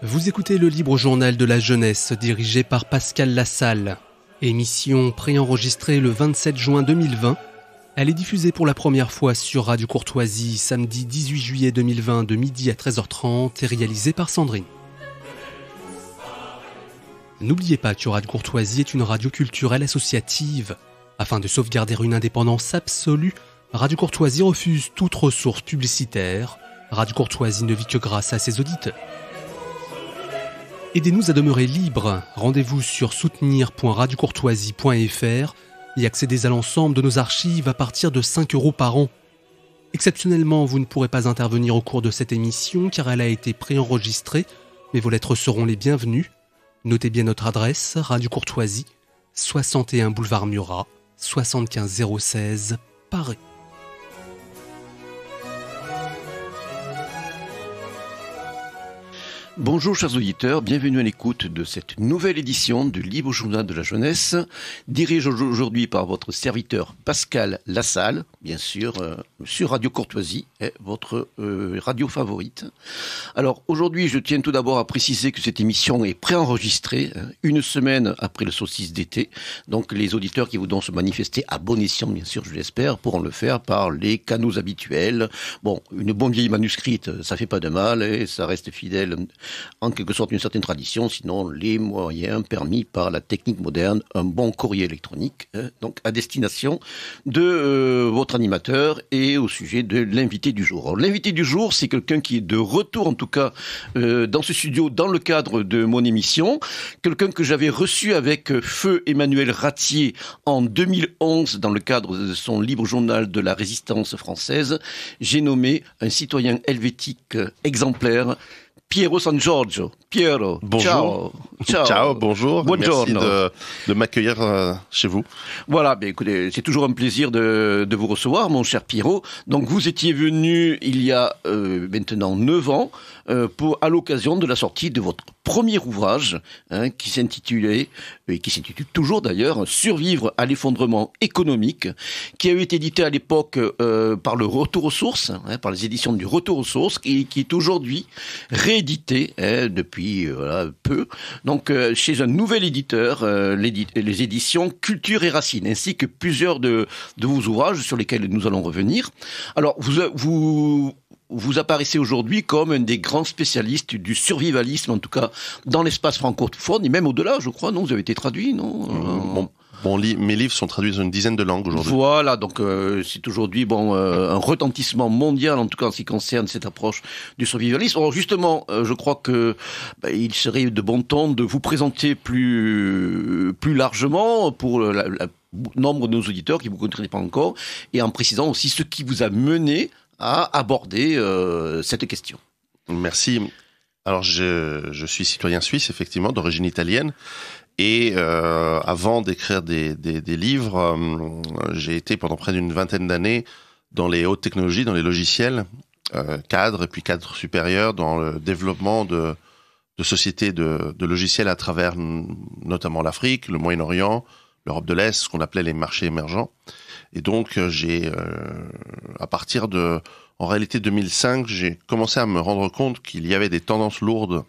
Vous écoutez le Libre Journal de la Jeunesse, dirigé par Pascal Lassalle. Émission préenregistrée le 27 juin 2020. Elle est diffusée pour la première fois sur Radio Courtoisie, samedi 18 juillet 2020, de midi à 13h30, et réalisée par Sandrine. N'oubliez pas que Radio Courtoisie est une radio culturelle associative. Afin de sauvegarder une indépendance absolue, Radio Courtoisie refuse toute ressource publicitaire. Radio Courtoisie ne vit que grâce à ses auditeurs. Aidez-nous à demeurer libres. Rendez-vous sur soutenir.radiocourtoisie.fr et accédez à l'ensemble de nos archives à partir de 5 € par an. Exceptionnellement, vous ne pourrez pas intervenir au cours de cette émission car elle a été préenregistrée, mais vos lettres seront les bienvenues. Notez bien notre adresse, Radio Courtoisie, 61 boulevard Murat, 75 016, Paris. Bonjour chers auditeurs, bienvenue à l'écoute de cette nouvelle édition du Libre Journal de la Jeunesse, dirigé aujourd'hui par votre serviteur Pascal Lassalle, bien sûr, sur Radio Courtoisie, votre radio favorite. Alors aujourd'hui, je tiens tout d'abord à préciser que cette émission est préenregistrée une semaine après le solstice d'été, donc les auditeurs qui voudront se manifester à bon escient, bien sûr, je l'espère, pourront le faire par les canaux habituels. Bon, une bonne vieille manuscrite, ça fait pas de mal, et ça reste fidèle en quelque sorte une certaine tradition, sinon les moyens permis par la technique moderne, un bon courrier électronique, donc à destination de votre animateur et au sujet de l'invité du jour. Alors, l'invité du jour, c'est quelqu'un qui est de retour en tout cas dans ce studio dans le cadre de mon émission, quelqu'un que j'avais reçu avec Feu Emmanuel Ratier en 2011 dans le cadre de son libre journal de la résistance française. J'ai nommé un citoyen helvétique exemplaire, Piero San Giorgio. Piero, bonjour. Ciao, bonjour. Buongiorno. Merci de m'accueillir chez vous. Voilà, ben écoutez, c'est toujours un plaisir de vous recevoir, mon cher Piero. Donc vous étiez venu il y a maintenant 9 ans à l'occasion de la sortie de votre premier ouvrage qui s'intitulait, et qui s'intitule toujours d'ailleurs, Survivre à l'effondrement économique, qui a été édité à l'époque par le Retour aux Sources, par les éditions du Retour aux Sources, et qui est aujourd'hui réédité depuis peu, donc chez un nouvel éditeur, les éditions Culture et Racines, ainsi que plusieurs de vos ouvrages sur lesquels nous allons revenir. Alors vous apparaissez aujourd'hui comme un des grands spécialistes du survivalisme, en tout cas dans l'espace francophone, et même au-delà, je crois, non? Vous avez été traduit, non? Mes livres sont traduits dans une dizaine de langues aujourd'hui. Voilà, donc c'est aujourd'hui un retentissement mondial, en tout cas en ce qui concerne cette approche du survivalisme. Alors justement, je crois que il serait de bon ton de vous présenter plus largement pour le nombre de nos auditeurs qui ne vous connaîtraient pas encore, et en précisant aussi ce qui vous a mené à aborder cette question. Merci. Alors je suis citoyen suisse, effectivement, d'origine italienne. Et avant d'écrire des livres, j'ai été pendant près d'une vingtaine d'années dans les hautes technologies, dans les logiciels, cadre et puis cadre supérieur, dans le développement de sociétés de logiciels à travers notamment l'Afrique, le Moyen-Orient, l'Europe de l'Est, ce qu'on appelait les marchés émergents. Et donc j'ai, à partir de, en réalité 2005, j'ai commencé à me rendre compte qu'il y avait des tendances lourdes.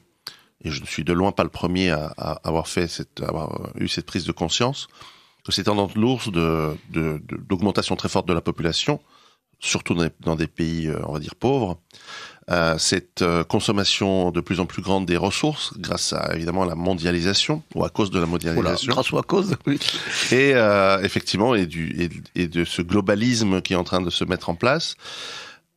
Et je ne suis de loin pas le premier à avoir eu cette prise de conscience, que ces tendances lourdes d'augmentation très forte de la population, surtout dans des pays, on va dire, pauvres, cette consommation de plus en plus grande des ressources, grâce à, évidemment, à la mondialisation, ou à cause de la mondialisation. Grâce ou à cause, oui. Et effectivement, et de ce globalisme qui est en train de se mettre en place,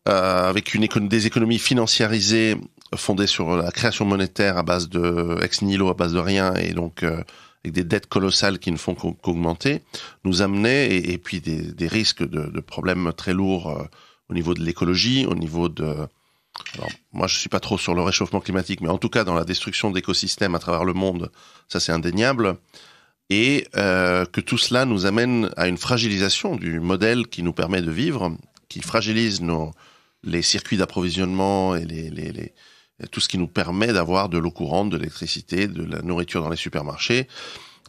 avec des économies financiarisées fondées sur la création monétaire à base de ex nihilo, à base de rien, et donc avec des dettes colossales qui ne font qu'augmenter, nous amenait, et puis des risques de problèmes très lourds au niveau de l'écologie, au niveau de... Alors, moi, je suis pas trop sur le réchauffement climatique, mais en tout cas, dans la destruction d'écosystèmes à travers le monde, ça c'est indéniable, et que tout cela nous amène à une fragilisation du modèle qui nous permet de vivre, qui fragilise les circuits d'approvisionnement et tout ce qui nous permet d'avoir de l'eau courante, de l'électricité, de la nourriture dans les supermarchés,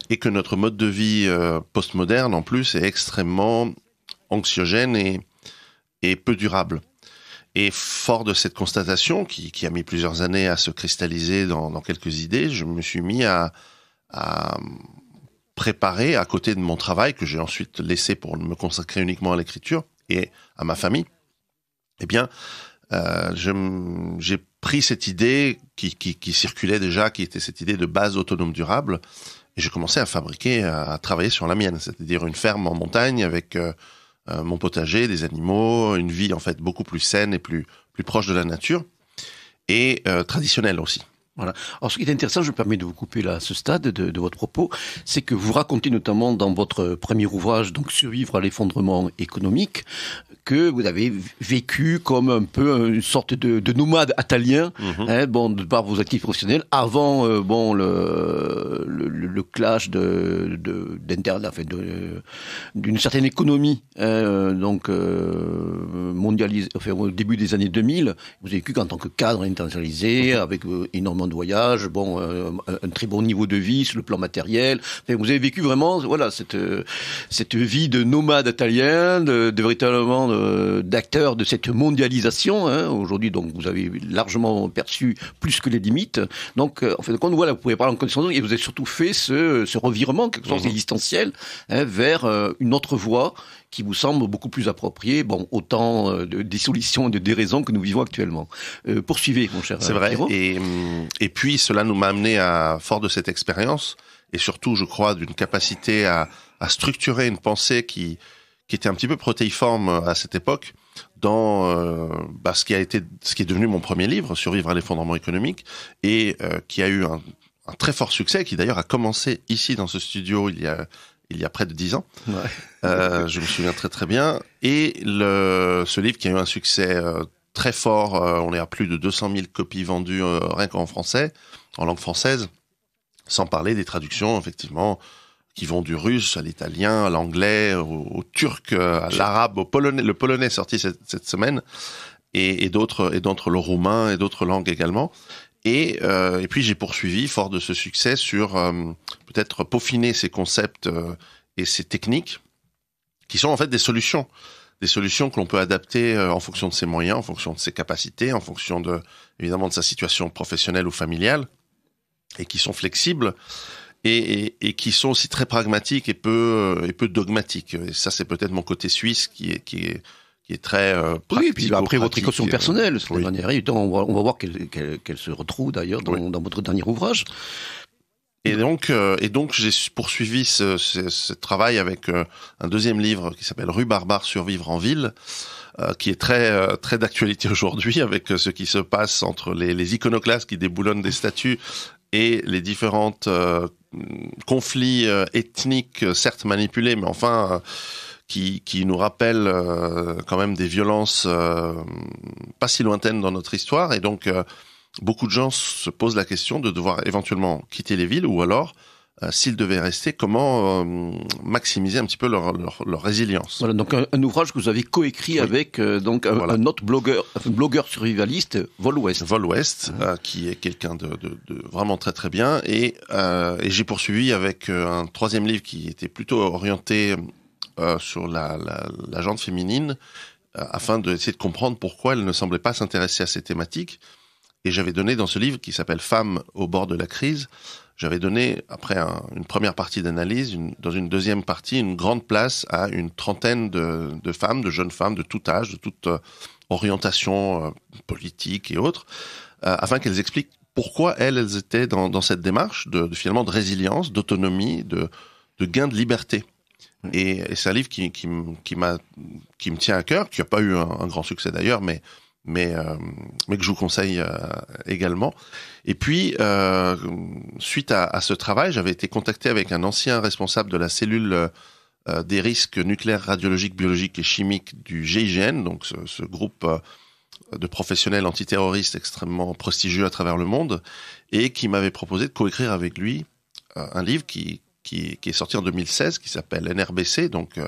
et que notre mode de vie postmoderne, en plus, est extrêmement anxiogène et peu durable. Et fort de cette constatation, qui a mis plusieurs années à se cristalliser dans quelques idées, je me suis mis à préparer, à côté de mon travail, que j'ai ensuite laissé pour me consacrer uniquement à l'écriture et à ma famille, eh bien, j'ai pris cette idée qui circulait déjà, qui était cette idée de base autonome durable, et j'ai commencé à travailler sur la mienne, c'est-à-dire une ferme en montagne avec mon potager, des animaux, une vie en fait beaucoup plus saine et plus proche de la nature, et traditionnelle aussi. Voilà. Alors, ce qui est intéressant, je me permets de vous couper là, à ce stade de votre propos, c'est que vous racontez notamment dans votre premier ouvrage, donc Survivre à l'effondrement économique, que vous avez vécu comme un peu une sorte de nomade italien, de par vos activités professionnelles, avant le clash d'une certaine économie, mondialisée, enfin, au début des années 2000. Vous avez vécu en tant que cadre internationalisé, avec énormément de voyages, un très bon niveau de vie sur le plan matériel. Enfin, vous avez vécu vraiment, voilà, cette vie de nomade italien, de véritablement d'acteur de cette mondialisation. Aujourd'hui, donc, vous avez largement perçu plus que les limites. Donc, en fait, quand voilà, vous pouvez parler en connaissance et vous avez surtout fait ce revirement, quelque chose existentiel, vers une autre voie qui vous semble beaucoup plus appropriée, autant de dissolution et de déraison que nous vivons actuellement. Poursuivez, mon cher. C'est vrai. Et puis, cela nous m'a amené fort de cette expérience, et surtout, je crois, d'une capacité à structurer une pensée qui était un petit peu protéiforme à cette époque, dans ce qui est devenu mon premier livre, Survivre à l'effondrement économique, et qui a eu un très fort succès, qui d'ailleurs a commencé ici dans ce studio il y a près de 10 ans. Ouais. Je me souviens très très bien. Et ce livre qui a eu un succès très fort, on est à plus de 200 000 copies vendues rien qu'en français, en langue française, sans parler des traductions, effectivement, qui vont du russe à l'italien, à l'anglais, au turc, à l'arabe, au polonais. Le polonais est sorti cette semaine, et d'autres, le roumain et d'autres langues également. Et puis j'ai poursuivi, fort de ce succès, sur peut-être peaufiner ces concepts et ces techniques, qui sont en fait des solutions que l'on peut adapter en fonction de ses moyens, en fonction de ses capacités, en fonction évidemment de sa situation professionnelle ou familiale, et qui sont flexibles et qui sont aussi très pragmatiques et peu dogmatiques. Et ça, c'est peut-être mon côté suisse qui est très pratique. Oui, puis après votre équation personnelle, on va voir qu'elle se retrouve d'ailleurs dans votre dernier ouvrage. Et donc j'ai poursuivi ce travail avec un deuxième livre qui s'appelle Rue Barbare, survivre en ville, qui est très très d'actualité aujourd'hui, avec ce qui se passe entre les iconoclastes qui déboulonnent des statues et les différentes conflits ethniques, certes manipulés, mais enfin qui nous rappellent quand même des violences pas si lointaines dans notre histoire. Et donc beaucoup de gens se posent la question de devoir éventuellement quitter les villes, ou alors, s'ils devaient rester, comment maximiser un petit peu leur résilience. Voilà, donc un ouvrage que vous avez coécrit avec un autre blogueur survivaliste, Vol Ouest. Vol Ouest, qui est quelqu'un de vraiment très très bien. Et j'ai poursuivi avec un troisième livre qui était plutôt orienté sur la gente féminine, afin d'essayer de comprendre pourquoi elle ne semblait pas s'intéresser à ces thématiques. Et j'avais donné dans ce livre, qui s'appelle Femmes au bord de la crise, j'avais donné, après une première partie d'analyse, dans une deuxième partie, une grande place à une trentaine de femmes, de jeunes femmes de tout âge, de toute orientation politique et autres, afin qu'elles expliquent pourquoi elles étaient dans cette démarche finalement de résilience, d'autonomie, de gain de liberté. Et c'est un livre qui me tient à cœur, qui n'a pas eu un grand succès d'ailleurs, mais que je vous conseille également. Et puis, suite à ce travail, j'avais été contacté avec un ancien responsable de la cellule des risques nucléaires, radiologiques, biologiques et chimiques du GIGN, donc ce groupe de professionnels antiterroristes extrêmement prestigieux à travers le monde, et qui m'avait proposé de coécrire avec lui un livre qui est sorti en 2016, qui s'appelle NRBC, donc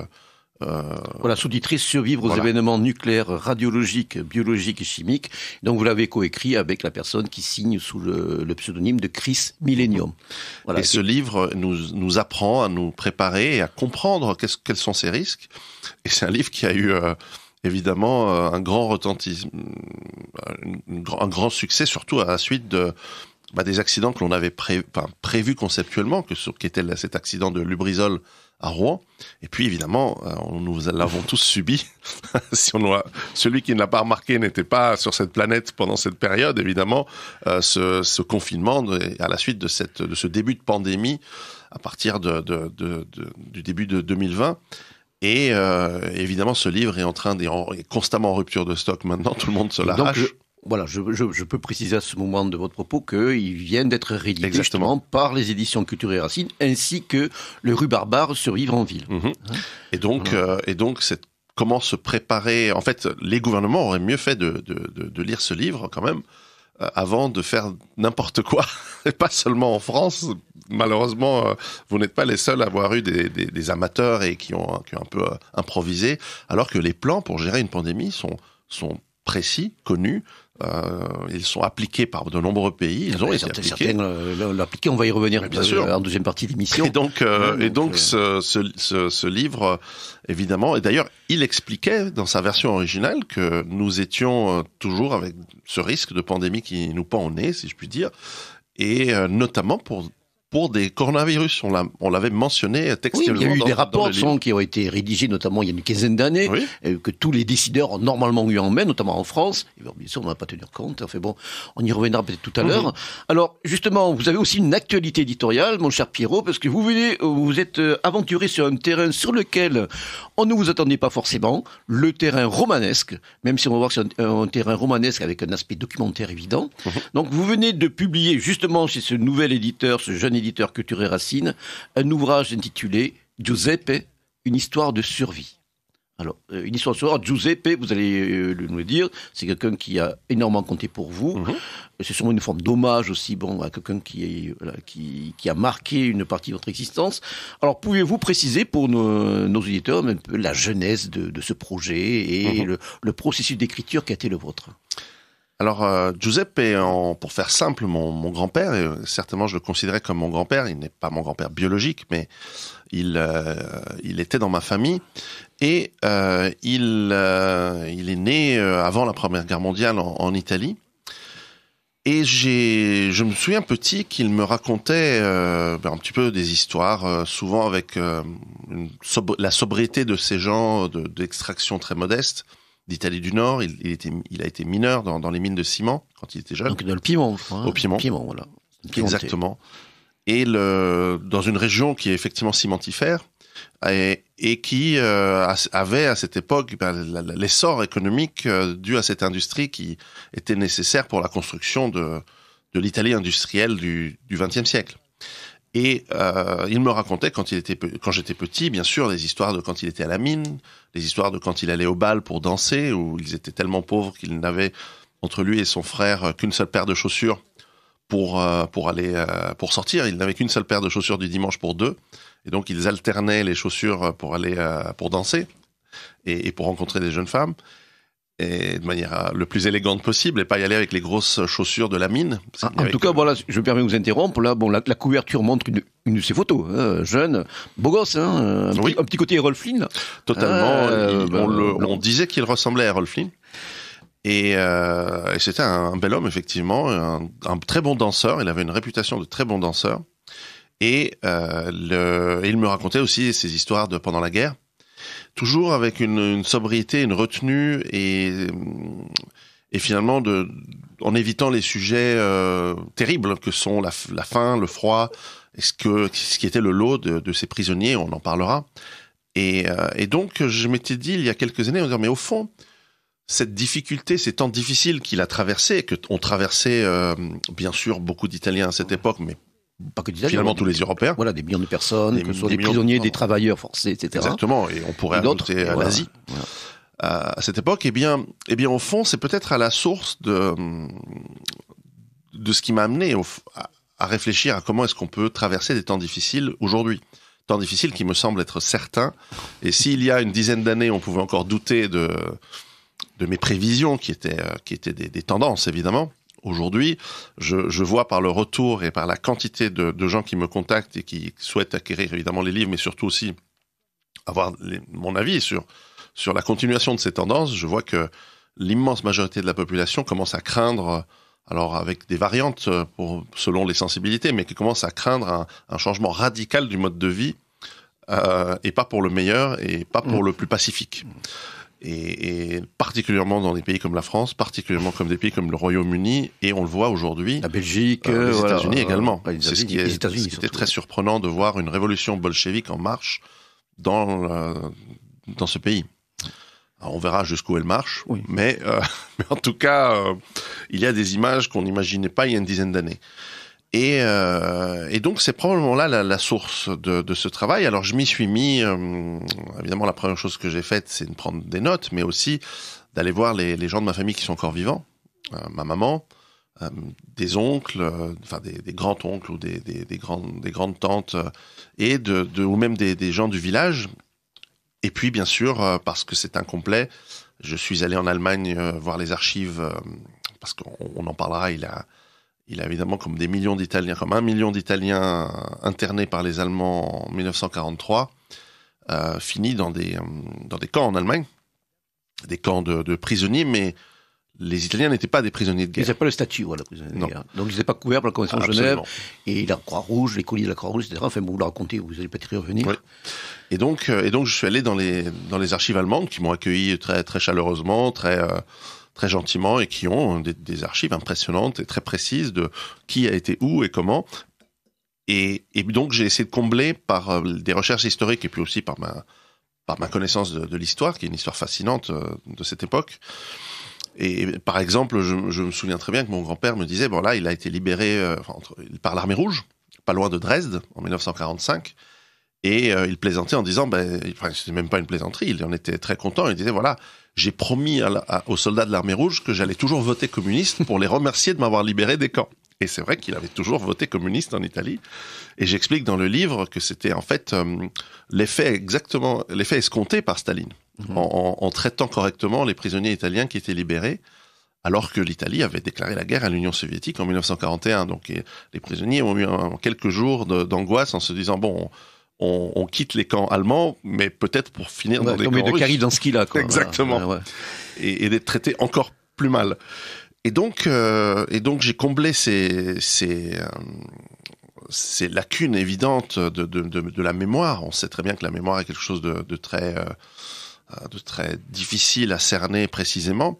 voilà, sous-titré Survivre aux événements nucléaires, radiologiques, biologiques et chimiques. Donc vous l'avez coécrit avec la personne qui signe sous le pseudonyme de Chris Millennium. Voilà. Et ce livre nous apprend à nous préparer et à comprendre quels sont ces risques. Et c'est un livre qui a eu évidemment un grand retentissement, un grand succès, surtout à la suite des accidents que l'on avait prévus conceptuellement, qui était cet accident de Lubrizol à Rouen. Et puis évidemment, nous l'avons tous subi. Celui qui ne l'a pas remarqué n'était pas sur cette planète pendant cette période, évidemment, ce confinement à la suite de ce début de pandémie à partir du début de 2020. Et évidemment, ce livre est constamment en rupture de stock maintenant, tout le monde se l'arrache. Voilà, je peux préciser à ce moment de votre propos qu'il vient d'être réédité justement par les éditions Culture et Racines, ainsi que Le Rhubarbar Survivre en ville. Mmh. Et donc, comment se préparer. En fait, les gouvernements auraient mieux fait de lire ce livre quand même avant de faire n'importe quoi, et pas seulement en France. Malheureusement, vous n'êtes pas les seuls à avoir eu des amateurs et qui ont un peu improvisé, alors que les plans pour gérer une pandémie sont précis, connus. Ils sont appliqués par de nombreux pays. Ils ont été appliqués. Certains l'ont appliqué. On va y revenir bien sûr en deuxième partie de l'émission. Et donc, ce livre, évidemment, et d'ailleurs, il expliquait dans sa version originale que nous étions toujours avec ce risque de pandémie qui nous pend au nez, si je puis dire, et notamment pour des coronavirus. On l'avait mentionné textuellement. Oui, il y a eu des rapports qui ont été rédigés, notamment il y a une quinzaine d'années, que tous les décideurs ont normalement eu en main, notamment en France. Et bien sûr, on n'a pas tenu compte. Enfin bon, on y reviendra peut-être tout à l'heure. Alors, justement, vous avez aussi une actualité éditoriale, mon cher Pierrot, parce que vous êtes aventuré sur un terrain sur lequel on ne vous attendait pas forcément, le terrain romanesque, même si on va voir que c'est un terrain romanesque avec un aspect documentaire évident. Donc, vous venez de publier, justement, chez ce nouvel éditeur, ce jeune éditeur Culture et Racines, un ouvrage intitulé Giuseppe, une histoire de survie. Alors, une histoire de survie. Giuseppe, vous allez nous le dire, c'est quelqu'un qui a énormément compté pour vous. C'est sûrement une forme d'hommage aussi, à quelqu'un qui a marqué une partie de votre existence. Alors, pouvez-vous préciser pour nos auditeurs un peu la genèse de ce projet et le processus d'écriture qui a été le vôtre? Alors, Giuseppe, pour faire simple, mon grand-père, et certainement je le considérais comme mon grand-père, il n'est pas mon grand-père biologique, mais il était dans ma famille, et il est né avant la Première Guerre mondiale en Italie, et je me souviens petit qu'il me racontait un petit peu des histoires, souvent avec la sobriété de ces gens d'extraction très modeste, d'Italie du Nord. Il a été mineur dans les mines de ciment quand il était jeune. Donc dans le Piémont, je crois. Au Piémont. Piémont, voilà. Exactement. Et dans une région qui est effectivement cimentifère et qui avait à cette époque l'essor économique dû à cette industrie qui était nécessaire pour la construction de l'Italie industrielle du XXe siècle. Et il me racontait quand j'étais petit, bien sûr, les histoires de quand il était à la mine, les histoires de quand il allait au bal pour danser, où ils étaient tellement pauvres qu'il n'avait entre lui et son frère qu'une seule paire de chaussures pour sortir. Il n'avait qu'une seule paire de chaussures du dimanche pour deux, et donc ils alternaient les chaussures pour danser et pour rencontrer des jeunes femmes. Et de manière le plus élégante possible, et pas y aller avec les grosses chaussures de la mine. En tout cas, voilà, je me permets de vous interrompre. Là, la couverture montre une de ses photos, jeune, beau gosse, un petit côté Errol Flynn. Là. Totalement. On disait qu'il ressemblait à Errol Flynn. Et c'était un bel homme, effectivement, un très bon danseur. Il avait une réputation de très bon danseur. Et il me racontait aussi ses histoires pendant la guerre. Toujours avec une sobriété, une retenue et finalement en évitant les sujets terribles que sont la faim, le froid, ce qui était le lot de ces prisonniers, on en parlera. Et donc je m'étais dit il y a quelques années, mais au fond, cette difficulté, ces temps difficiles qu'il a traversés, que ont traversé bien sûr beaucoup d'Italiens à cette époque, mais pas que d'Italiens, finalement tous les Européens. Voilà, des millions de personnes, que ce soit des prisonniers, des travailleurs forcés, etc. Exactement, et on pourrait ajouter l'Asie. Voilà. À cette époque, eh bien, au fond, c'est peut-être à la source de ce qui m'a amené à réfléchir à comment est-ce qu'on peut traverser des temps difficiles aujourd'hui. Temps difficiles qui me semblent être certains. Et s'il y a une dizaine d'années, on pouvait encore douter de mes prévisions, qui étaient des tendances, évidemment. Aujourd'hui, je vois par le retour et par la quantité de gens qui me contactent et qui souhaitent acquérir évidemment les livres, mais surtout aussi avoir mon avis sur sur la continuation de ces tendances, je vois que l'immense majorité de la population commence à craindre, alors avec des variantes selon les sensibilités, mais qui commence à craindre un changement radical du mode de vie, et pas pour le meilleur et pas pour le plus pacifique. Et particulièrement dans des pays comme la France, particulièrement comme des pays comme le Royaume-Uni, et on le voit aujourd'hui. La Belgique, les États-Unis également. C'est ce qui était très surprenant de voir une révolution bolchevique en marche dans ce pays. Alors on verra jusqu'où elle marche, mais en tout cas, il y a des images qu'on n'imaginait pas il y a une dizaine d'années. Et donc c'est probablement là la source de ce travail. Alors je m'y suis mis, évidemment la première chose que j'ai faite c'est de prendre des notes, mais aussi d'aller voir les gens de ma famille qui sont encore vivants, ma maman, des oncles, enfin des grands-oncles ou des grandes tantes, et ou même des gens du village. Et puis bien sûr, parce que c'est incomplet, je suis allé en Allemagne voir les archives, parce qu'on en parlera, il a évidemment comme 1 million d'Italiens internés par les Allemands en 1943, finis dans des camps en Allemagne, des camps de prisonniers, mais les Italiens n'étaient pas des prisonniers de guerre. Ils n'avaient pas le statut, voilà, prisonniers de guerre. Donc ils n'étaient pas couverts par la Convention de Genève, et la Croix-Rouge, les colis de la Croix-Rouge, etc. Enfin, vous le racontez, vous n'allez peut-être y revenir. Oui. Et donc je suis allé dans les archives allemandes qui m'ont accueilli très, très chaleureusement, très gentiment, et qui ont des archives impressionnantes et très précises de qui a été où et comment. Et donc j'ai essayé de combler par des recherches historiques et puis aussi par ma connaissance de l'histoire, qui est une histoire fascinante de cette époque. Et par exemple, je me souviens très bien que mon grand-père me disait, bon là, il a été libéré par l'armée rouge, pas loin de Dresde, en 1945. Et il plaisantait en disant, c'était même pas une plaisanterie, il en était très content. Il disait, voilà, j'ai promis aux soldats de l'armée rouge que j'allais toujours voter communiste pour les remercier de m'avoir libéré des camps. Et c'est vrai qu'il avait toujours voté communiste en Italie. Et j'explique dans le livre que c'était en fait l'effet escompté par Staline, en traitant correctement les prisonniers italiens qui étaient libérés, alors que l'Italie avait déclaré la guerre à l'Union soviétique en 1941. Donc les prisonniers ont eu quelques jours d'angoisse en se disant, bon, on quitte les camps allemands, mais peut-être pour finir dans des camps russes. De Karib dans ce qu'il a, quoi. Exactement. Ouais. Et d'être traité encore plus mal. Et donc j'ai comblé ces lacunes évidentes de la mémoire. On sait très bien que la mémoire est quelque chose de très difficile à cerner précisément.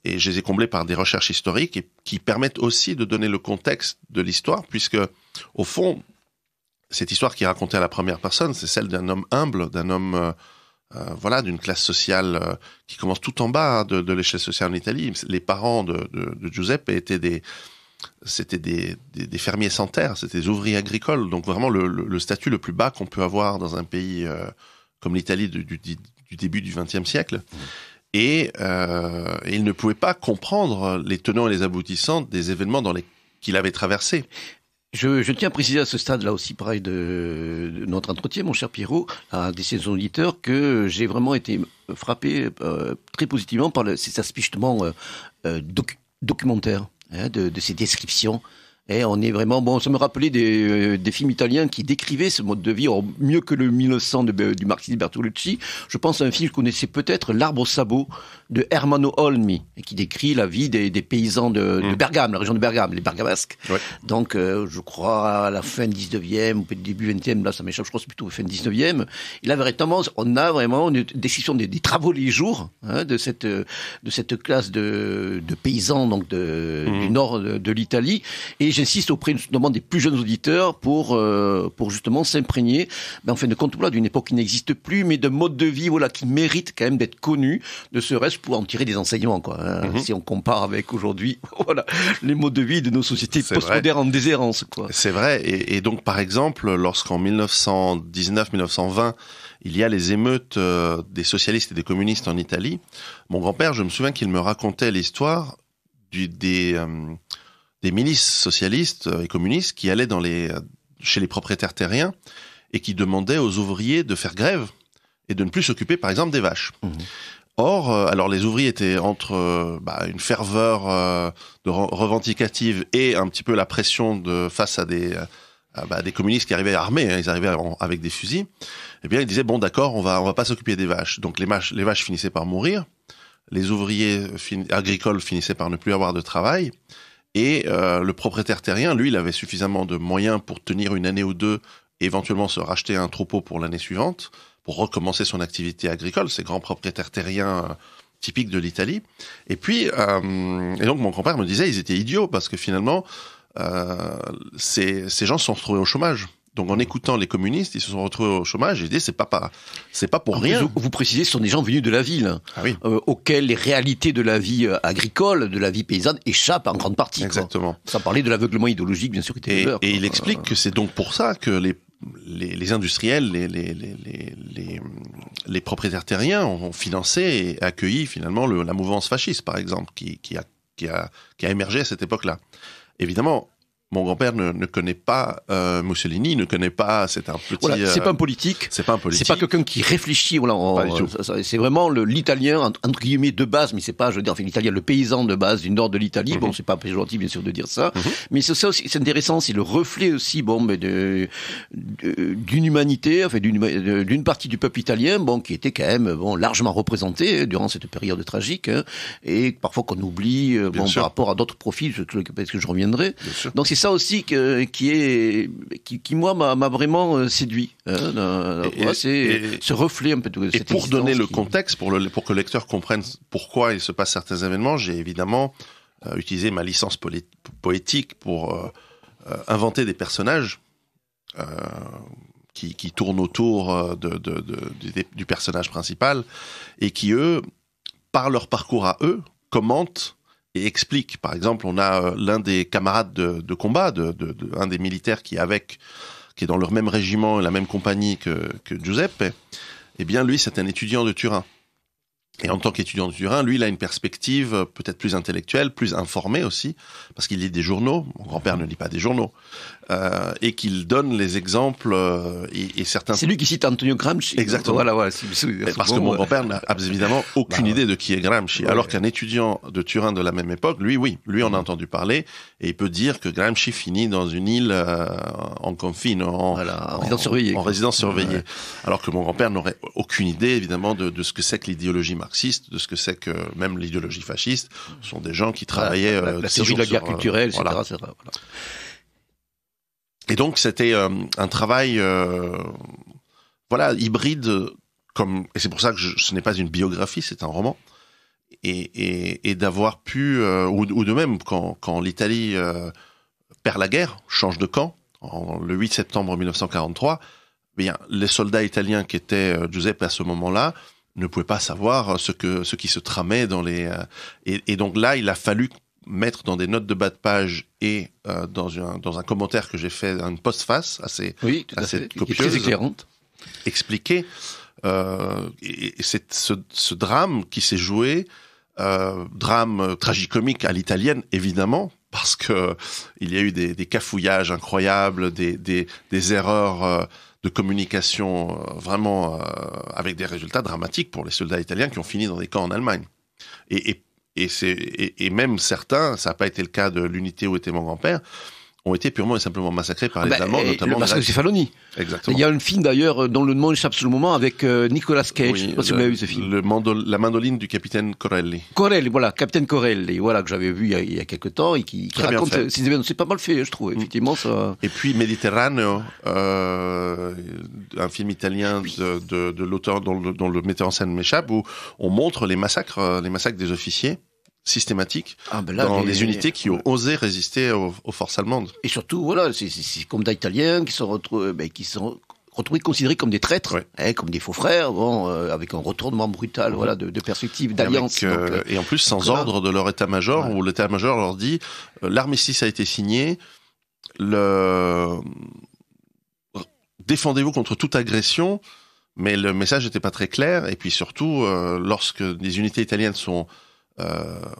Et je les ai comblés par des recherches historiques et qui permettent aussi de donner le contexte de l'histoire, puisque au fond, cette histoire qui est racontée à la première personne, c'est celle d'un homme humble, d'un homme d'une classe sociale qui commence tout en bas de l'échelle sociale en Italie. Les parents de Giuseppe étaient des fermiers sans terre, c'était des ouvriers agricoles, donc vraiment le statut le plus bas qu'on peut avoir dans un pays comme l'Italie du début du XXe siècle. Et il ne pouvait pas comprendre les tenants et les aboutissants des événements qu'il avait traversés. Je tiens à préciser à ce stade-là aussi, pareil, de notre entretien, mon cher Pierrot, à des ses auditeurs, que j'ai vraiment été frappé très positivement par ces aspects justement documentaires, de ces descriptions. Et on est vraiment, ça me rappelait des films italiens qui décrivaient ce mode de vie, mieux que le 1900 du marxiste Bertolucci. Je pense à un film que vous connaissez peut-être, L'Arbre au sabot, de Ermanno Olmi, et qui décrit la vie des paysans de Bergame, la région de Bergame, les Bergamasques. Ouais. Donc, je crois à la fin 19e, ou peut-être début 20e, là ça m'échappe, je crois que c'est plutôt fin 19e. Et là, véritablement, on a vraiment une description des travaux les jours, de cette classe de paysans, donc du nord de l'Italie. Et j'insiste auprès notamment des plus jeunes auditeurs pour justement s'imprégner, en fin de compte, d'une époque qui n'existe plus, mais d'un mode de vie, qui mérite quand même d'être connu, ne serait-ce pour en tirer des enseignements, si on compare avec aujourd'hui, les modes de vie de nos sociétés postmodernes en déshérence, C'est vrai. Et donc, par exemple, lorsqu'en 1919-1920, il y a les émeutes des socialistes et des communistes en Italie, mon grand-père, je me souviens qu'il me racontait l'histoire des milices socialistes et communistes qui allaient chez les propriétaires terriens et qui demandaient aux ouvriers de faire grève et de ne plus s'occuper, par exemple, des vaches. Or, alors les ouvriers étaient entre une ferveur revendicative et un petit peu la pression face à des communistes qui arrivaient armés, hein, ils arrivaient avec des fusils, eh bien ils disaient bon d'accord, on va pas s'occuper des vaches. Donc les vaches finissaient par mourir, les ouvriers agricoles finissaient par ne plus avoir de travail, et le propriétaire terrien, lui, il avait suffisamment de moyens pour tenir une année ou deux, et éventuellement se racheter un troupeau pour l'année suivante, pour recommencer son activité agricole, ces grands propriétaires terriens typiques de l'Italie. Et puis, et donc mon grand-père me disait, ils étaient idiots, parce que finalement, ces gens se sont retrouvés au chômage. Donc en écoutant les communistes, ils se sont retrouvés au chômage et ils disaient c'est pas pour rien. Vous précisez, ce sont des gens venus de la ville, auxquels les réalités de la vie agricole, de la vie paysanne échappent en grande partie. Exactement. Quoi. Sans parler de l'aveuglement idéologique, bien sûr, qui était leur. Et il explique que c'est donc pour ça que les industriels, les propriétaires terriens ont financé et accueilli finalement la mouvance fasciste, par exemple, qui a émergé à cette époque-là. Évidemment, mon grand-père ne connaît pas Mussolini, ne connaît pas. C'est un petit. Voilà, c'est pas un politique. C'est pas un politique. C'est pas quelqu'un qui réfléchit. Voilà, pas du tout. C'est vraiment l'italien entre guillemets de base, mais c'est pas, je veux dire, enfin, l'italien, le paysan de base du nord de l'Italie. Bon, c'est pas péjoratif bien sûr de dire ça, mais c'est ça aussi. C'est intéressant, c'est le reflet aussi, d'une humanité, enfin d'une partie du peuple italien, qui était quand même largement représenté durant cette période tragique, hein, et parfois qu'on oublie, par rapport à d'autres profils, parce que je reviendrai. Donc c'est ça aussi qui moi m'a vraiment séduit. C'est ce reflet un peu de cette existence. Et pour donner le contexte, pour que le lecteur comprenne pourquoi il se passe certains événements, j'ai évidemment utilisé ma licence poétique pour inventer des personnages qui tournent autour du personnage principal et qui, eux, par leur parcours à eux, commentent et explique. Par exemple, on a l'un des camarades de combat, un des militaires qui est dans leur même régiment et la même compagnie que Giuseppe. Eh bien, lui, c'est un étudiant de Turin. Et en tant qu'étudiant de Turin, lui, il a une perspective peut-être plus intellectuelle, plus informée aussi, parce qu'il lit des journaux. Mon grand-père ne lit pas des journaux. Et qu'il donne les exemples et certains... C'est lui qui cite Antonio Gramsci. Exactement. Voilà, parce que mon grand-père n'a évidemment aucune idée de qui est Gramsci. Alors qu'un étudiant de Turin de la même époque, lui, en a entendu parler, et il peut dire que Gramsci finit dans une île en confine, en résidence surveillée. Ouais. Alors que mon grand-père n'aurait aucune idée, évidemment, de ce que c'est que l'idéologie marxiste, de ce que c'est que même l'idéologie fasciste. Ce sont des gens qui travaillaient... la théorie de la guerre culturelle, etc. Voilà. Et donc c'était un travail hybride, et c'est pour ça que ce n'est pas une biographie, c'est un roman, et d'avoir pu ou de même quand l'Italie perd la guerre, change de camp le 8 septembre 1943, bien les soldats italiens qui étaient Giuseppe à ce moment-là ne pouvaient pas savoir ce qui se tramait dans les et donc là il a fallu mettre dans des notes de bas de page et dans un commentaire que j'ai fait, une postface assez copieuse, très éclairante, expliquer et c'est ce drame qui s'est joué, drame tragicomique à l'italienne évidemment, parce que il y a eu des cafouillages incroyables, des erreurs de communication vraiment avec des résultats dramatiques pour les soldats italiens qui ont fini dans des camps en Allemagne. Et même certains, ça n'a pas été le cas de l'unité où était mon grand-père, ont été purement et simplement massacrés par les Allemands, notamment le massacre de Cefaloni. Exactement. Il y a un film d'ailleurs dont le nom échappe sur le moment avec Nicolas Cage. Je sais pas si vous l'avez vu ce film. La mandoline du capitaine Corelli. Capitaine Corelli, que j'avais vu il y a quelque temps et qui raconte ces événements. C'est pas mal fait, je trouve. Effectivement, ça. Et puis Méditerraneo, un film italien de l'auteur dont le metteur en scène m'échappe, où on montre les massacres des officiers systématique dans les unités qui ont osé résister aux forces allemandes. Et surtout, ces commandants italiens qui sont retrouvés considérés comme des traîtres, comme des faux frères, avec un retournement brutal, de perspective d'alliance. Et en plus, sans ordre de leur état-major, où l'état-major leur dit l'armistice a été signé, défendez-vous contre toute agression, mais le message n'était pas très clair. Et puis surtout, lorsque des unités italiennes sont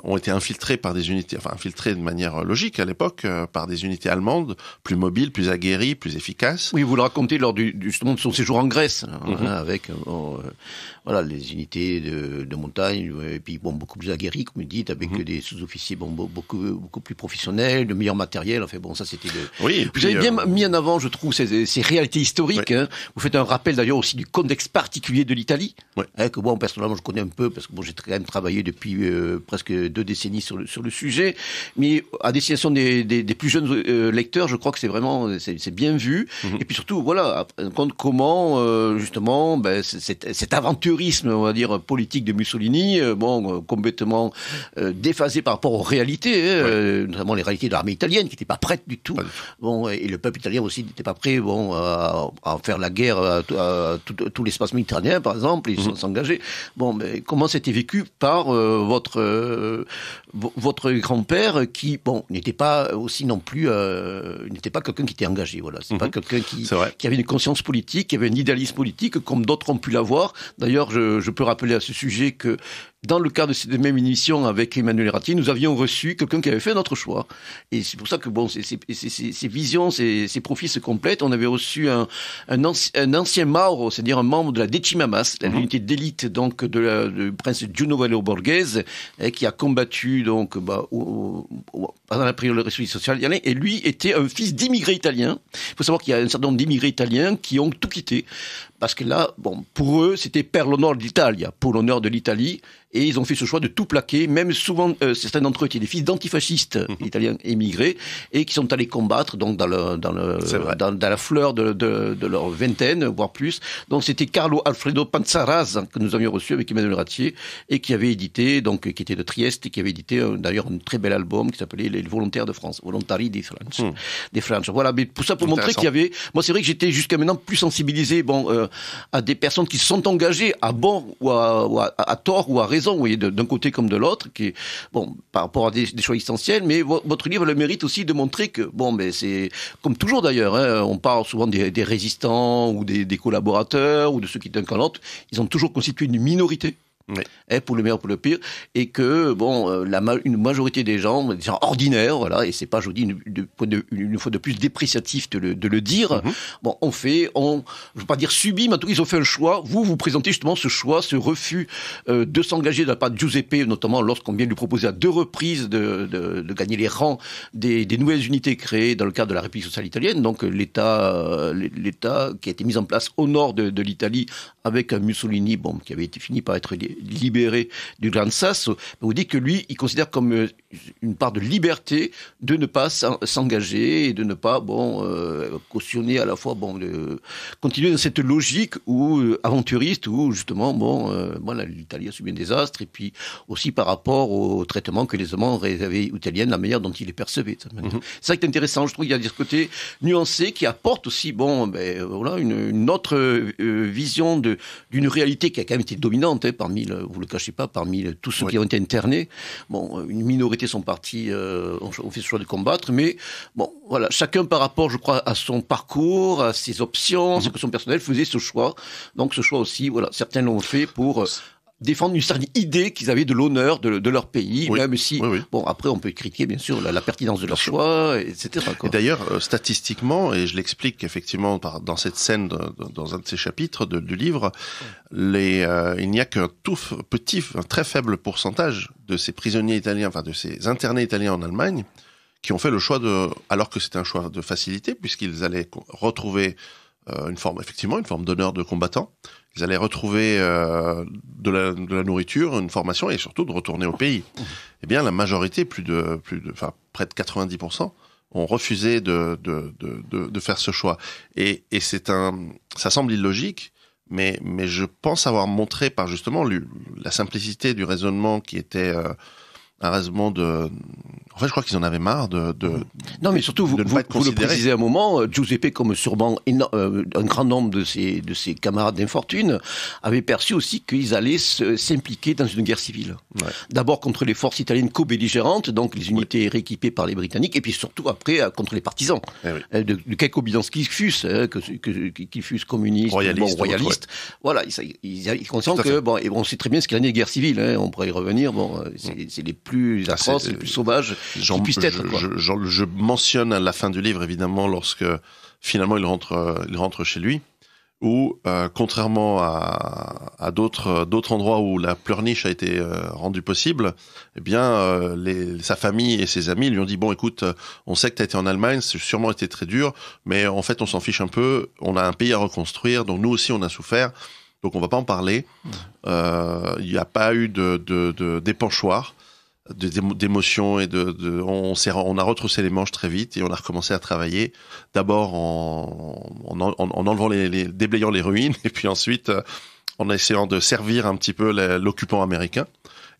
ont été infiltrés par des unités, enfin infiltrés de manière logique à l'époque, par des unités allemandes, plus mobiles, plus aguerries, plus efficaces. Oui, vous le racontez lors justement de son séjour en Grèce, avec voilà, les unités de montagne, et puis bon, beaucoup plus aguerries, comme vous dites, avec des sous-officiers beaucoup plus professionnels, de meilleur matériel. Enfin bon, ça c'était Oui, vous avez bien mis en avant, je trouve, ces réalités historiques. Oui. Hein. Vous faites un rappel d'ailleurs aussi du contexte particulier de l'Italie, Oui. Que moi personnellement je connais un peu, parce que bon, j'ai quand même travaillé depuis presque 2 décennies sur le sujet, mais à destination des plus jeunes lecteurs, je crois que c'est vraiment c'est bien vu. Et puis surtout, voilà, compte comment justement cet aventurisme, on va dire, politique de Mussolini, complètement déphasé par rapport aux réalités, notamment les réalités de l'armée italienne qui n'était pas prête du tout. Bon, et le peuple italien aussi n'était pas prêt, à faire la guerre à tout l'espace méditerranéen, par exemple. Ils sont engagés. Bon, mais comment c'était vécu par votre grand-père qui, bon, n'était pas aussi non plus, n'était pas quelqu'un qui était engagé. Voilà, c'est pas quelqu'un qui avait une conscience politique, qui avait un idéalisme politique, comme d'autres ont pu l'avoir. D'ailleurs, je peux rappeler à ce sujet que dans le cadre de cette même émission avec Emmanuel Ratti, nous avions reçu quelqu'un qui avait fait notre choix. Et c'est pour ça que bon, ces visions, ces profils se complètent. On avait reçu un ancien Mauro, c'est-à-dire un membre de la Decima Mas, l'unité d'élite donc du prince Giunovello Borghese, qui a combattu donc pendant la période de la Révolution sociale. Et lui était un fils d'immigrés italiens. Il faut savoir qu'il y a un certain nombre d'immigrés italiens qui ont tout quitté. Parce que là, bon, pour eux, c'était per l'honneur d'Italia, pour l'honneur de l'Italie, et ils ont fait ce choix de tout plaquer. Même souvent, certains d'entre eux étaient des fils d'antifascistes italiens émigrés et qui sont allés combattre donc dans la fleur de leur vingtaine, voire plus. Donc c'était Carlo Alfredo Panzaraz que nous avions reçu avec Emmanuel Ratti et qui avait édité, donc qui était de Trieste et qui avait édité d'ailleurs un très bel album qui s'appelait Les Volontaires de France, Volontari di France, des French. Voilà, mais pour ça, pour montrer qu'il y avait, moi c'est vrai que j'étais jusqu'à maintenant plus sensibilisé, à des personnes qui se sont engagées à bon ou à tort ou à raison, vous voyez, d'un côté comme de l'autre, qui est, bon, par rapport à des choix essentiels, mais votre livre a le mérite aussi de montrer que, bon, mais c'est, comme toujours d'ailleurs, on parle souvent des résistants ou des collaborateurs ou de ceux qui étaient un camp l'autre, ils ont toujours constitué une minorité. Oui. Pour le meilleur, pour le pire, et que bon, une majorité des gens ordinaires, voilà, et c'est pas, je vous dis, une fois de plus dépréciatif de le dire. Bon, je veux pas dire subi, mais en tout cas ils ont fait un choix. Vous présentez justement ce choix, ce refus de s'engager de la part de Giuseppe, notamment lorsqu'on vient lui proposer à 2 reprises de gagner les rangs des nouvelles unités créées dans le cadre de la République sociale italienne, donc l'État qui a été mis en place au nord de l'Italie avec un Mussolini, bon, qui avait fini par être libéré du Gran Sasso. Vous dites que lui, il considère comme une part de liberté de ne pas s'engager et de ne pas cautionner à la fois de continuer dans cette logique aventuriste où justement l'Italie a subi un désastre et puis aussi par rapport au traitement que les Allemands réservaient aux Italiens, la manière dont ils les percevaient. C'est ça qui est intéressant. Je trouve qu'il y a ce côté nuancé qui apporte aussi une autre vision d'une réalité qui a quand même été dominante parmi vous le cachez pas, parmi tous ceux qui ont été internés. Bon, une minorité sont partis, ont fait le choix de combattre, mais bon, voilà, chacun par rapport, je crois, à son parcours, à ses options, à ce que son personnel faisait ce choix. Donc ce choix aussi, voilà, certains l'ont fait pour défendre une certaine idée qu'ils avaient de l'honneur de leur pays, même si, bon, après on peut critiquer bien sûr la pertinence de leur choix, etc. Et d'ailleurs, statistiquement, et je l'explique effectivement dans cette scène, dans un de ces chapitres du livre, il n'y a qu'un un très faible pourcentage de ces prisonniers italiens, enfin de ces internés italiens en Allemagne, qui ont fait le choix alors que c'était un choix de facilité, puisqu'ils allaient retrouver une forme d'honneur de combattant. Ils allaient retrouver de la nourriture, une formation et surtout de retourner au pays. Eh bien, la majorité, près de 90%, ont refusé de faire ce choix. Et ça semble illogique, mais je pense avoir montré par justement la simplicité du raisonnement qui était raison de... En fait, je crois qu'ils en avaient marre Non, mais surtout, vous le précisez à un moment, Giuseppe, comme sûrement un grand nombre de ses camarades d'infortune, avait perçu aussi qu'ils allaient s'impliquer dans une guerre civile. Ouais. D'abord contre les forces italiennes co-belligérantes, donc les unités rééquipées par les Britanniques, et puis surtout après contre les partisans. De quelque bilan qu'ils fussent, qu'ils fussent communistes, royalistes. Voilà, ils conscient que, bon, et on sait très bien ce qu'il en est des guerres civiles, on pourrait y revenir, bon, c'est les plus atroces, les plus sauvages. Je mentionne à la fin du livre, évidemment, lorsque finalement il rentre chez lui, où contrairement à d'autres endroits où la pleurniche a été rendue possible, eh bien sa famille et ses amis lui ont dit bon écoute, on sait que tu as été en Allemagne, c'est sûrement été très dur, mais en fait on s'en fiche un peu, on a un pays à reconstruire, donc nous aussi on a souffert, donc on va pas en parler. Il n'y a pas eu d'épanchoir, d'émotions et on a retroussé les manches très vite et on a recommencé à travailler d'abord en enlevant déblayant les ruines et puis ensuite en essayant de servir un petit peu l'occupant américain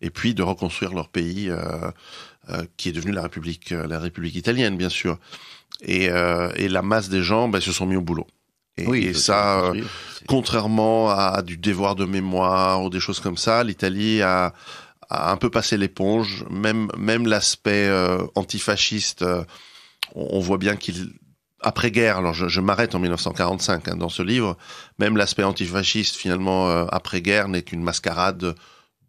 et puis de reconstruire leur pays qui est devenu la République italienne bien sûr et la masse des gens se sont mis au boulot et ça contrairement à du devoir de mémoire ou des choses comme ça, l'Italie a un peu passé l'éponge, même l'aspect antifasciste, on voit bien après-guerre, alors je m'arrête en 1945 dans ce livre, même l'aspect antifasciste finalement après-guerre n'est qu'une mascarade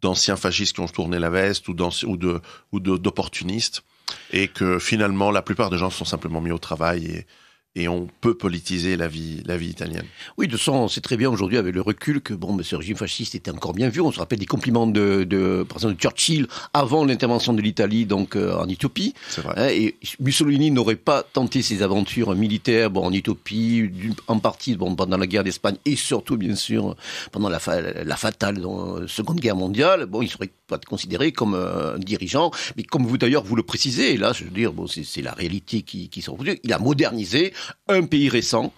d'anciens fascistes qui ont tourné la veste ou d'opportunistes, et que finalement la plupart des gens se sont simplement mis au travail et on peut politiser la vie italienne. Oui, de toute façon, on sait très bien aujourd'hui avec le recul que ce régime fasciste était encore bien vu. On se rappelle des compliments par exemple de Churchill avant l'intervention de l'Italie donc en Éthiopie. C'est vrai. Et Mussolini n'aurait pas tenté ses aventures militaires en Éthiopie, en partie pendant la guerre d'Espagne et surtout bien sûr pendant la fatale Seconde Guerre mondiale. Il serait pas considéré comme un dirigeant, mais comme vous d'ailleurs vous le précisez, et là je veux dire c'est la réalité qui s'est reproduite. Il a modernisé un pays récent,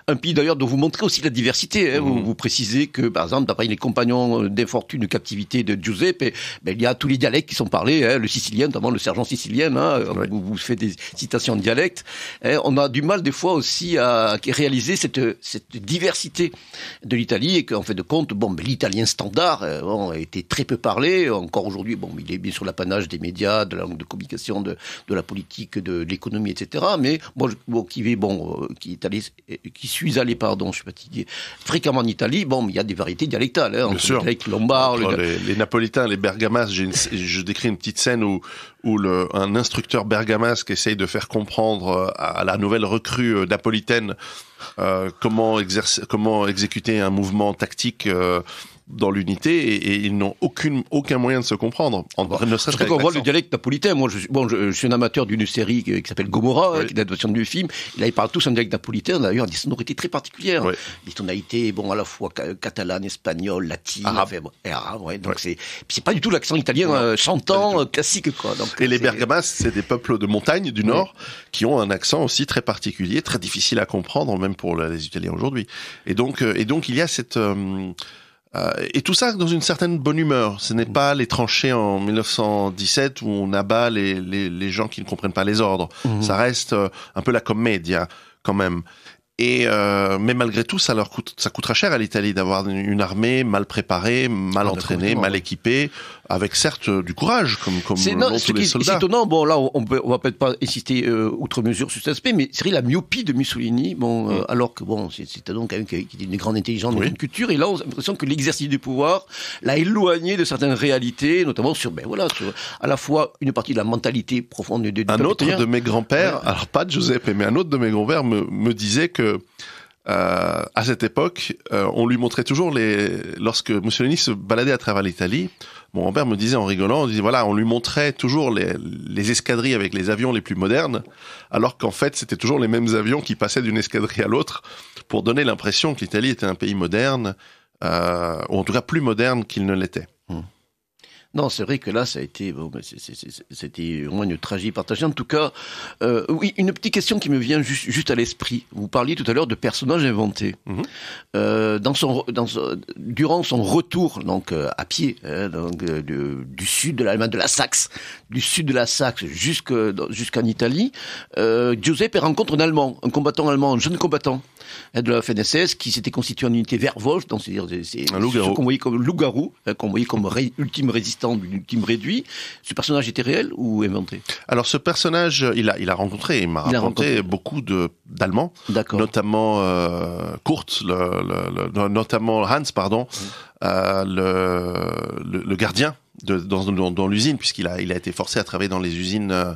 un pays d'ailleurs dont vous montrez aussi la diversité. Vous précisez que, par exemple, d'après les compagnons d'infortune de captivité de Giuseppe, il y a tous les dialectes qui sont parlés, le sicilien, notamment le sergent sicilien, vous faites des citations de dialectes. On a du mal des fois aussi à réaliser cette diversité de l'Italie, et qu'en fait de compte, l'italien standard a été très peu parlé. Encore aujourd'hui, il est bien sûr l'apanage des médias, de la langue de communication, de la politique, de l'économie, etc. Mais moi, qui suis allé, je suis fatigué, fréquemment en Italie, il y a des variétés dialectales, bien sûr. Le dialecte lombard, les Napolitains, les Bergamasques. Je décris une petite scène où un instructeur bergamasque essaye de faire comprendre à la nouvelle recrue napolitaine comment exécuter un mouvement tactique dans l'unité, et ils n'ont aucun moyen de se comprendre. Je crois qu'on voit le dialecte napolitain. Moi, je suis un amateur d'une série qui s'appelle Gomorrah, qui est l'adaptation du film. Et là, ils parlent tous en dialecte napolitain, d'ailleurs, des sonorités très particulières. Ouais. Des tonalités, à la fois catalane, espagnole, latine, arabe. Donc c'est pas du tout l'accent italien chantant, classique, quoi. Donc, et les Bergamasques, c'est des peuples de montagne du Nord qui ont un accent aussi très particulier, très difficile à comprendre, même pour les Italiens aujourd'hui. Et donc, il y a cette... et tout ça dans une certaine bonne humeur. Ce n'est pas les tranchées en 1917 où on abat les gens qui ne comprennent pas les ordres. Ça reste un peu la commedia quand même. Et mais malgré tout, ça coûtera cher à l'Italie d'avoir une armée mal préparée, mal entraînée, mal équipée, avec certes du courage, comme tous les soldats. C'est étonnant. Là, on va peut-être pas insister outre mesure sur cet aspect, mais c'est vrai la myopie de Mussolini. Alors que c'est donc quelqu'un qui est d'une grande intelligence, d'une culture, et là, on a l'impression que l'exercice du pouvoir l'a éloigné de certaines réalités, notamment sur à la fois une partie de la mentalité profonde du peuple. Un autre de mes grands-pères, alors pas Giuseppe, mais un autre de mes grands-pères me disait que à cette époque, on lui montrait toujours lorsque Mussolini se baladait à travers l'Italie, mon grand-père me disait en rigolant, on lui montrait toujours les escadrilles avec les avions les plus modernes, alors qu'en fait, c'était toujours les mêmes avions qui passaient d'une escadrille à l'autre pour donner l'impression que l'Italie était un pays moderne, ou en tout cas plus moderne qu'il ne l'était. Non, c'est vrai que là, ça a été, c'était vraiment une tragédie partagée. En tout cas, oui, une petite question qui me vient juste à l'esprit. Vous parliez tout à l'heure de personnages inventés. Durant son retour, donc à pied, du sud de l'Allemagne, du sud de la Saxe jusqu'en Italie, Giuseppe rencontre un combattant allemand, un jeune combattant de la FNSS qui s'était constitué en unité Werwolf, donc c'est-à-dire un loup-garou. Qu'on voyait comme loup-garou, qu'on voyait comme ultime résistant, ultime réduit. Ce personnage était réel ou inventé? Alors ce personnage, il a rencontré, il m'a raconté beaucoup d'Allemands, notamment Kurt, notamment Hans, pardon, le gardien dans l'usine, puisqu'il a été forcé à travailler dans les usines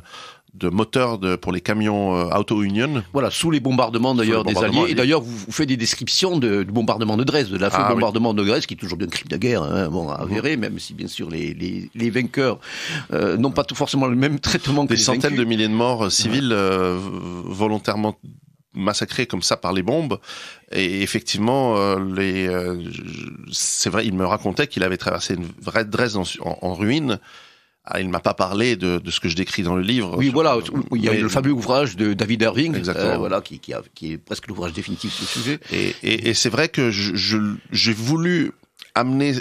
de moteurs pour les camions Auto Union. Voilà, sous les bombardements d'ailleurs des Alliés. Et d'ailleurs, vous faites des descriptions du bombardement de Dresde, de la feu bombardement de Dresde, qui est toujours un crime de guerre, avéré, même si bien sûr les vainqueurs n'ont pas tout forcément le même traitement que des centaines de milliers de morts civils volontairement massacrés comme ça par les bombes. Et effectivement, c'est vrai, il me racontait qu'il avait traversé une vraie Dresde en ruine. Il m'a pas parlé de ce que je décris dans le livre. Oui, voilà. Il y a le fameux ouvrage de David Irving, qui est presque l'ouvrage définitif sur le sujet. Et c'est vrai que j'ai voulu amener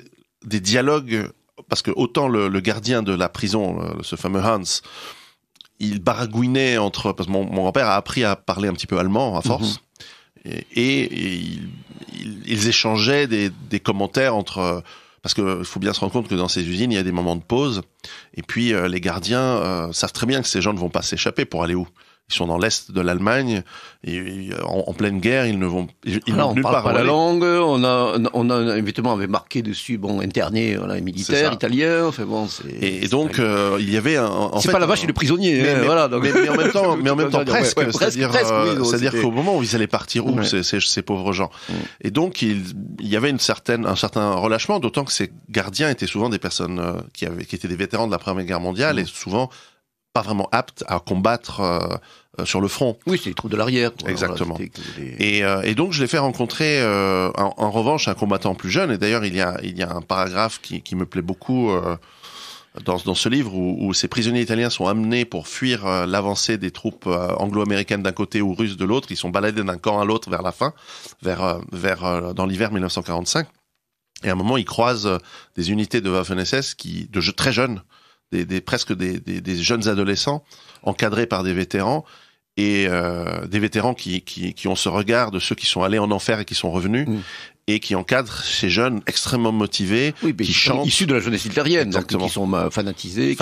des dialogues, parce que autant le gardien de la prison, ce fameux Hans, il baragouinait parce que mon grand-père a appris à parler un petit peu allemand à force, et ils échangeaient des commentaires entre. Parce que faut bien se rendre compte que dans ces usines, il y a des moments de pause. Et puis, les gardiens savent très bien que ces gens ne vont pas s'échapper pour aller où? Ils sont dans l'est de l'Allemagne, et en pleine guerre, ils ne vont on parle pas la langue, on a évidemment avait marqué dessus, interné, militaire, italien, enfin bon, et donc, il y avait c'est pas la vache et le prisonnier, mais en même temps presque, c'est-à-dire qu'au moment où ils allaient partir où, ces pauvres gens. Et donc, il y avait un certain relâchement, d'autant que ces gardiens étaient souvent des personnes qui étaient des vétérans de la Première Guerre mondiale, et souvent pas vraiment aptes à combattre sur le front. Oui, c'est les troupes de l'arrière. Exactement. Et donc je l'ai fait rencontrer en revanche un combattant plus jeune. Et d'ailleurs il y a un paragraphe qui me plaît beaucoup dans ce livre où ces prisonniers italiens sont amenés pour fuir l'avancée des troupes anglo-américaines d'un côté ou russes de l'autre. Ils sont baladés d'un camp à l'autre vers la fin, vers dans l'hiver 1945. Et à un moment ils croisent des unités de Waffen-SS très jeunes. Presque des jeunes adolescents encadrés par des vétérans et des vétérans qui ont ce regard de ceux qui sont allés en enfer et qui sont revenus et qui encadrent ces jeunes extrêmement motivés qui chantent, issus de la jeunesse hitlérienne, donc qui sont fanatisés,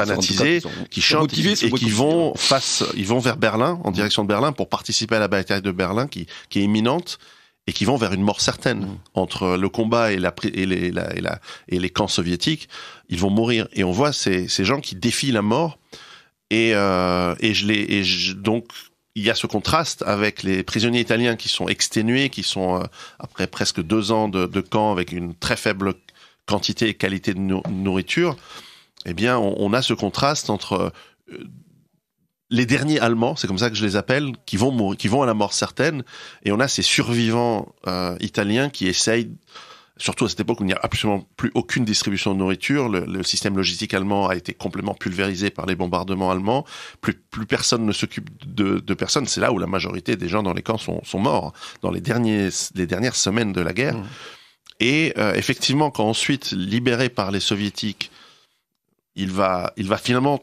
qui chantent et qui vont vers Berlin, en direction de Berlin pour participer à la bataille de Berlin qui est imminente. Et qui vont vers une mort certaine entre le combat et les camps soviétiques. Ils vont mourir. Et on voit ces gens qui défient la mort. Donc, il y a ce contraste avec les prisonniers italiens qui sont exténués, qui sont, après presque 2 ans de camp avec une très faible quantité et qualité de nourriture. Eh bien, on a ce contraste entre les derniers Allemands, c'est comme ça que je les appelle, qui vont mourir, qui vont à la mort certaine, et on a ces survivants italiens qui essayent, surtout à cette époque où il n'y a absolument plus aucune distribution de nourriture, le système logistique allemand a été complètement pulvérisé par les bombardements allemands, plus personne ne s'occupe de personne, c'est là où la majorité des gens dans les camps sont morts, dans les dernières semaines de la guerre. Et effectivement, quand ensuite, libéré par les soviétiques, il va finalement,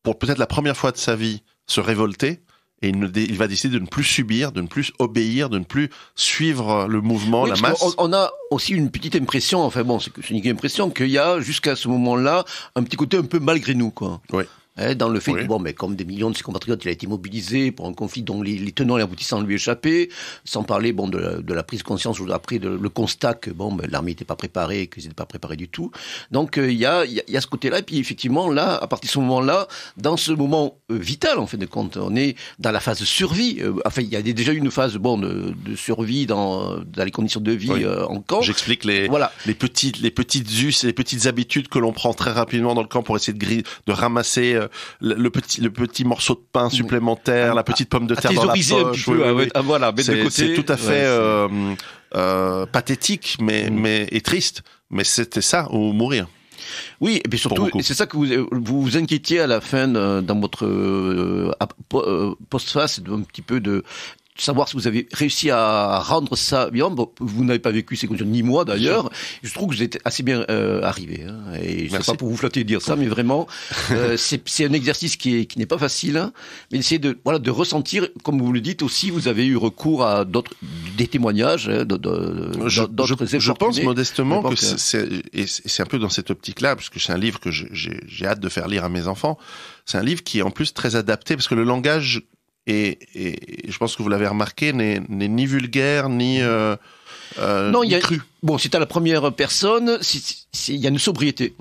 pour peut-être la première fois de sa vie, se révolter, et il va décider de ne plus subir, de ne plus obéir, de ne plus suivre le mouvement, la masse. On a aussi une petite impression, enfin bon, c'est une impression qu'il y a jusqu'à ce moment-là un petit côté un peu malgré nous, quoi. Oui. Dans le fait que, mais comme des millions de ses compatriotes, il a été mobilisé pour un conflit dont les tenants et les aboutissants lui échappaient, sans parler, de la prise de conscience ou après le constat que, l'armée n'était pas préparée, qu'ils n'étaient pas préparés du tout. Donc, il y a ce côté-là, et puis effectivement, là, à partir de ce moment-là, dans ce moment vital, en fin de compte, on est dans la phase de survie. Il y a déjà eu une phase, de survie dans les conditions de vie en camp. J'explique les petites habitudes que l'on prend très rapidement dans le camp pour essayer de ramasser le petit morceau de pain supplémentaire, la petite pomme de terre dans la poche. Un petit peu, mettre de côté. C'est tout à fait pathétique, mais et triste. Mais c'était ça ou mourir. Oui, et puis surtout, c'est ça que vous inquiétiez à la fin dans votre postface, un petit peu de savoir si vous avez réussi à rendre ça bien. Bon, vous n'avez pas vécu ces conditions, ni moi d'ailleurs. Je trouve que vous êtes assez bien arrivé. Hein, et je ne sais pas pour vous flatter de dire ça, mais vraiment, c'est un exercice qui n'est pas facile. Hein, mais essayer de ressentir, comme vous le dites aussi, vous avez eu recours à des témoignages d'autres je pense modestement que c'est un peu dans cette optique-là, parce que c'est un livre que j'ai hâte de faire lire à mes enfants. C'est un livre qui est en plus très adapté, parce que le langage et je pense que vous l'avez remarqué, n'est ni vulgaire, ni cru. Bon, c'est à la première personne, il y a une sobriété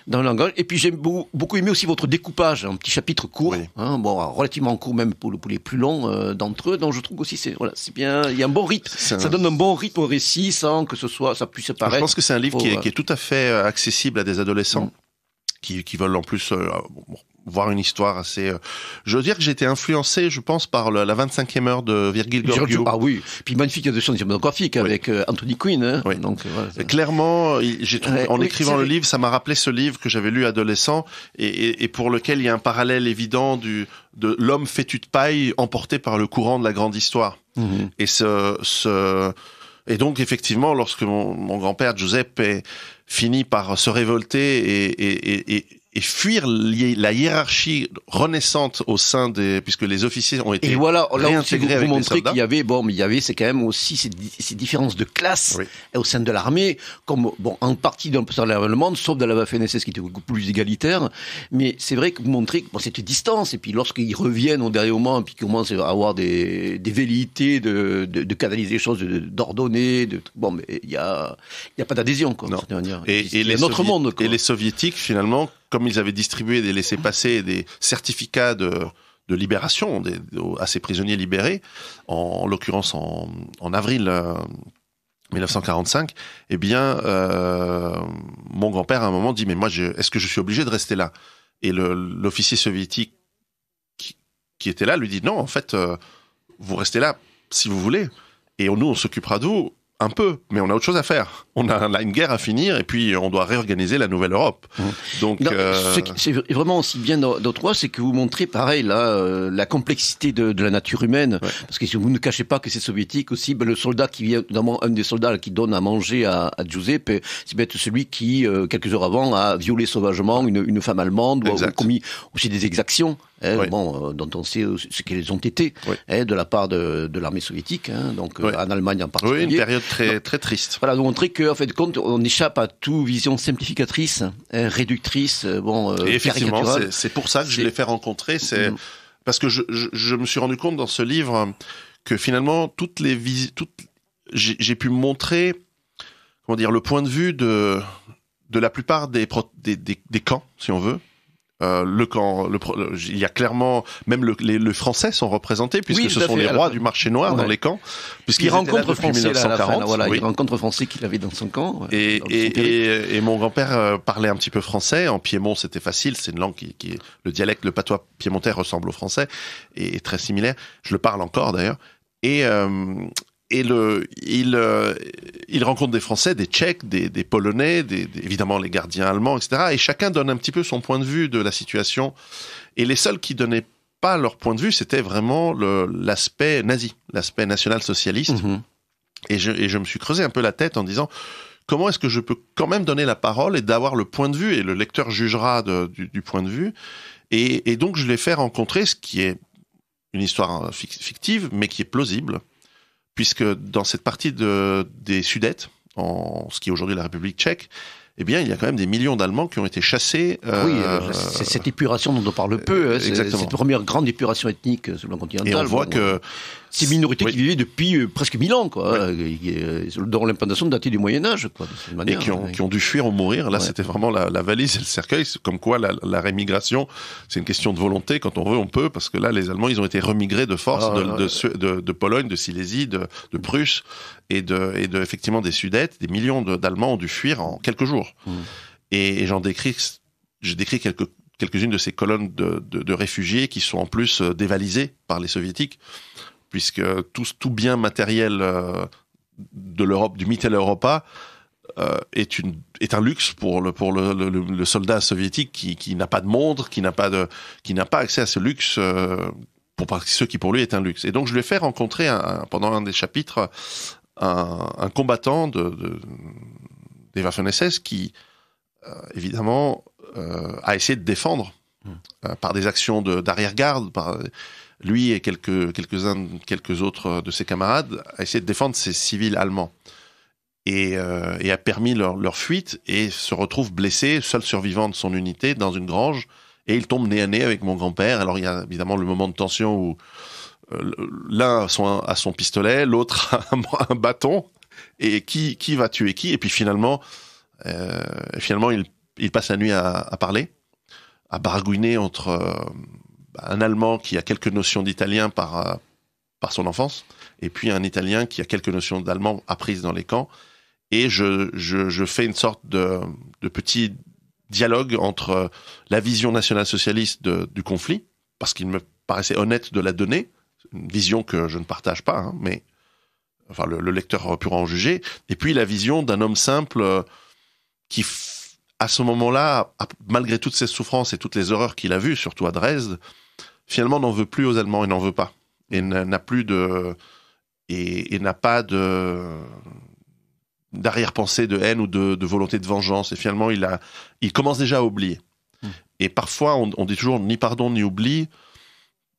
dans le langage. Et puis j'ai beaucoup aimé aussi votre découpage, un petit chapitre court, relativement court même pour les plus longs d'entre eux. Donc je trouve aussi c'est bien, il y a un bon rythme. Ça donne un bon rythme au récit sans que ça puisse paraître. Je pense que c'est un livre qui est tout à fait accessible à des adolescents qui veulent en plus voir une histoire assez... Je veux dire que j'ai été influencé, je pense, par la 25e heure de Virgil Gorgio. Ah oui, puis magnifique de son cinématographique avec Anthony Quinn. Hein. Oui. Donc, clairement, j'ai trouvé, en écrivant le livre, ça m'a rappelé ce livre que j'avais lu adolescent et pour lequel il y a un parallèle évident de l'homme fétu de paille emporté par le courant de la grande histoire. Mm-hmm. Et donc, effectivement, lorsque mon grand-père Giuseppe finit par se révolter et fuir la hiérarchie renaissante au sein puisque les officiers ont été réintégrés avec les soldats. Vous montrez qu'il y avait, c'est quand même aussi ces différences de classe au sein de l'armée, comme, en partie dans le monde, sauf dans la Waffen-SS qui était beaucoup plus égalitaire. Mais c'est vrai que vous montrez que, cette distance, et puis lorsqu'ils reviennent au dernier moment, puis qu'ils commencent à avoir des velléités de canaliser les choses, d'ordonner, mais il y a pas d'adhésion, quoi. Non. Et notre monde, quoi. Et les soviétiques, finalement, comme ils avaient distribué des laissez-passer et des certificats de libération à ces prisonniers libérés, en l'occurrence en avril 1945, eh bien, mon grand-père à un moment dit « Mais moi, est-ce que je suis obligé de rester là ?» Et l'officier soviétique qui était là lui dit « Non, en fait, vous restez là si vous voulez, et nous, on s'occupera de vous. » Un peu, mais on a autre chose à faire. On a une guerre à finir et puis on doit réorganiser la nouvelle Europe. Donc, c'est vraiment aussi bien d'autres, c'est que vous montrez pareil là la complexité de la nature humaine, parce que si vous ne cachez pas que c'est soviétique aussi, le soldat qui vient, notamment un des soldats qui donne à manger à Giuseppe, c'est peut-être celui qui quelques heures avant a violé sauvagement une femme allemande ou a commis aussi des exactions. Dont on sait ce qu'elles ont été de la part de l'armée soviétique, donc en Allemagne en particulier. Oui, une période très très triste. Voilà, de montrer qu'en fait de compte, on échappe à toute vision simplificatrice, réductrice, et effectivement, c'est pour ça que je l'ai fait rencontrer. C'est parce que je me suis rendu compte dans ce livre que finalement j'ai pu montrer, le point de vue de la plupart des camps, si on veut. Il y a clairement, même les Français sont représentés puisque ce sont les rois du marché noir dans les camps. Puisqu'il rencontre Français à la fin. Il rencontre Français qu'il avait dans son camp. Et mon grand-père parlait un petit peu français. En Piémont, c'était facile. C'est une langue le dialecte, le patois piémontais ressemble au français et est très similaire. Je le parle encore d'ailleurs. Il rencontre des Français, des Tchèques, des Polonais, évidemment les gardiens allemands, etc. Et chacun donne un petit peu son point de vue de la situation. Et les seuls qui donnaient pas leur point de vue, c'était vraiment l'aspect nazi, l'aspect national-socialiste. Mm-hmm. Et je me suis creusé un peu la tête en disant comment est-ce que je peux quand même donner la parole et d'avoir le point de vue, et le lecteur jugera du point de vue. Et donc je l'ai fait rencontrer, ce qui est une histoire fictive, mais qui est plausible. Puisque dans cette partie des Sudètes, ce qui est aujourd'hui la République tchèque, eh bien, il y a quand même des millions d'Allemands qui ont été chassés. C'est cette épuration dont on parle peu. C'est cette première grande épuration ethnique sur le continental. Et on voit que ces minorités qui vivaient depuis presque 1000 ans, dont l'implantation datait du Moyen-Âge, de cette manière. Et qui ont dû fuir ou mourir. Là, c'était vraiment la valise et le cercueil. Comme quoi, la rémigration, c'est une question de volonté. Quand on veut, on peut. Parce que là, les Allemands, ils ont été remigrés de force de Pologne, de Silésie, de Prusse et effectivement des Sudètes. Des millions d'Allemands ont dû fuir en quelques jours. Et j'ai décrit quelques-unes de ces colonnes de réfugiés qui sont en plus dévalisées par les soviétiques, puisque tout bien matériel de l'Europe, du Mitteleuropa, est un luxe pour le soldat soviétique qui n'a pas de montre, qui n'a pas accès à ce luxe, ce qui pour lui est un luxe. Et donc je lui ai fait rencontrer pendant un des chapitres un combattant des Waffen-SS qui évidemment a essayé de défendre par des actions d'arrière-garde, par lui et quelques autres de ses camarades, a essayé de défendre ces civils allemands. Et a permis leur fuite, et se retrouve blessé, seul survivant de son unité, dans une grange, et il tombe nez à nez avec mon grand-père. Alors il y a évidemment le moment de tension où l'un a son pistolet, l'autre a un bâton, et qui va tuer qui? Et puis finalement il passe la nuit à parler, à baragouiner entre un Allemand qui a quelques notions d'italien par son enfance, et puis un Italien qui a quelques notions d'allemand apprises dans les camps. Et je fais une sorte de petit dialogue entre la vision nationale-socialiste du conflit, parce qu'il me paraissait honnête de la donner, une vision que je ne partage pas, hein, mais enfin le lecteur pourra en juger, et puis la vision d'un homme simple qui, à ce moment-là, malgré toutes ses souffrances et toutes les horreurs qu'il a vues, surtout à Dresde, finalement n'en veut plus aux Allemands, et n'en veut pas, et n'a plus et n'a pas d'arrière-pensée de haine ou de volonté de vengeance, et finalement il commence déjà à oublier. Et parfois on dit toujours ni pardon ni oubli.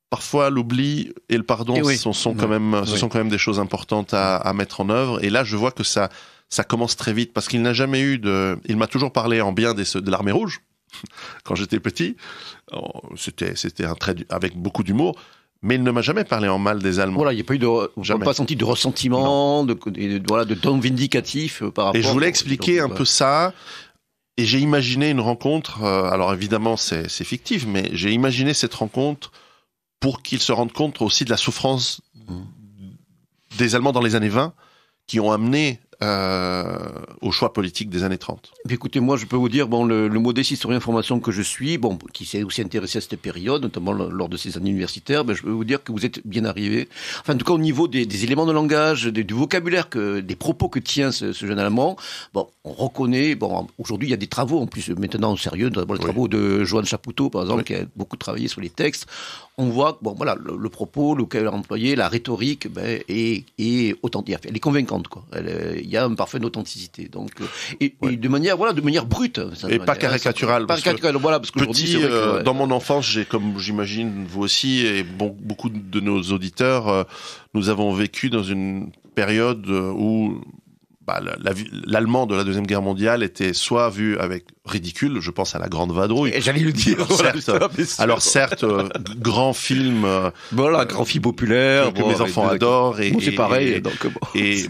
Parfois l'oubli et le pardon sont quand même des choses importantes à mettre en œuvre, et là je vois que ça commence très vite, parce qu'il n'a jamais eu il m'a toujours parlé en bien de l'armée rouge quand j'étais petit. C'était un trait avec beaucoup d'humour. Mais il ne m'a jamais parlé en mal des Allemands. Voilà, il n'y a pas eu pas senti de ressentiment, de ton vindicatif par rapport. Et je voulais expliquer un peu ça. Et j'ai imaginé une rencontre. Alors évidemment, c'est fictif, mais j'ai imaginé cette rencontre pour qu'ils se rendent compte aussi de la souffrance des Allemands dans les années 20, qui ont amené au choix politique des années 30. Écoutez, moi je peux vous dire, le modeste historien de formation que je suis, qui s'est aussi intéressé à cette période, notamment lors de ses années universitaires, je peux vous dire que vous êtes bien arrivé. Enfin, en tout cas, au niveau des éléments de langage, du vocabulaire, des propos que tient ce jeune Allemand, on reconnaît, aujourd'hui il y a des travaux en plus maintenant sérieux, les travaux de Johann Chapoutot par exemple, qui a beaucoup travaillé sur les textes. On voit que le propos, le vocabulaire employé, la rhétorique est authentique, elle est convaincante, quoi. Il y a une parfaite authenticité. Donc et de manière brute, et pas caricaturale. Parce qu'aujourd'hui, petit, dans mon enfance, comme j'imagine vous aussi et beaucoup de nos auditeurs, nous avons vécu dans une période où l'allemand de la Deuxième Guerre mondiale était soit vu avec ridicule, je pense à La Grande Vadrouille. Et j'allais le dire. Certes, grand film. Grand film populaire. Que mes enfants adorent. C'est pareil.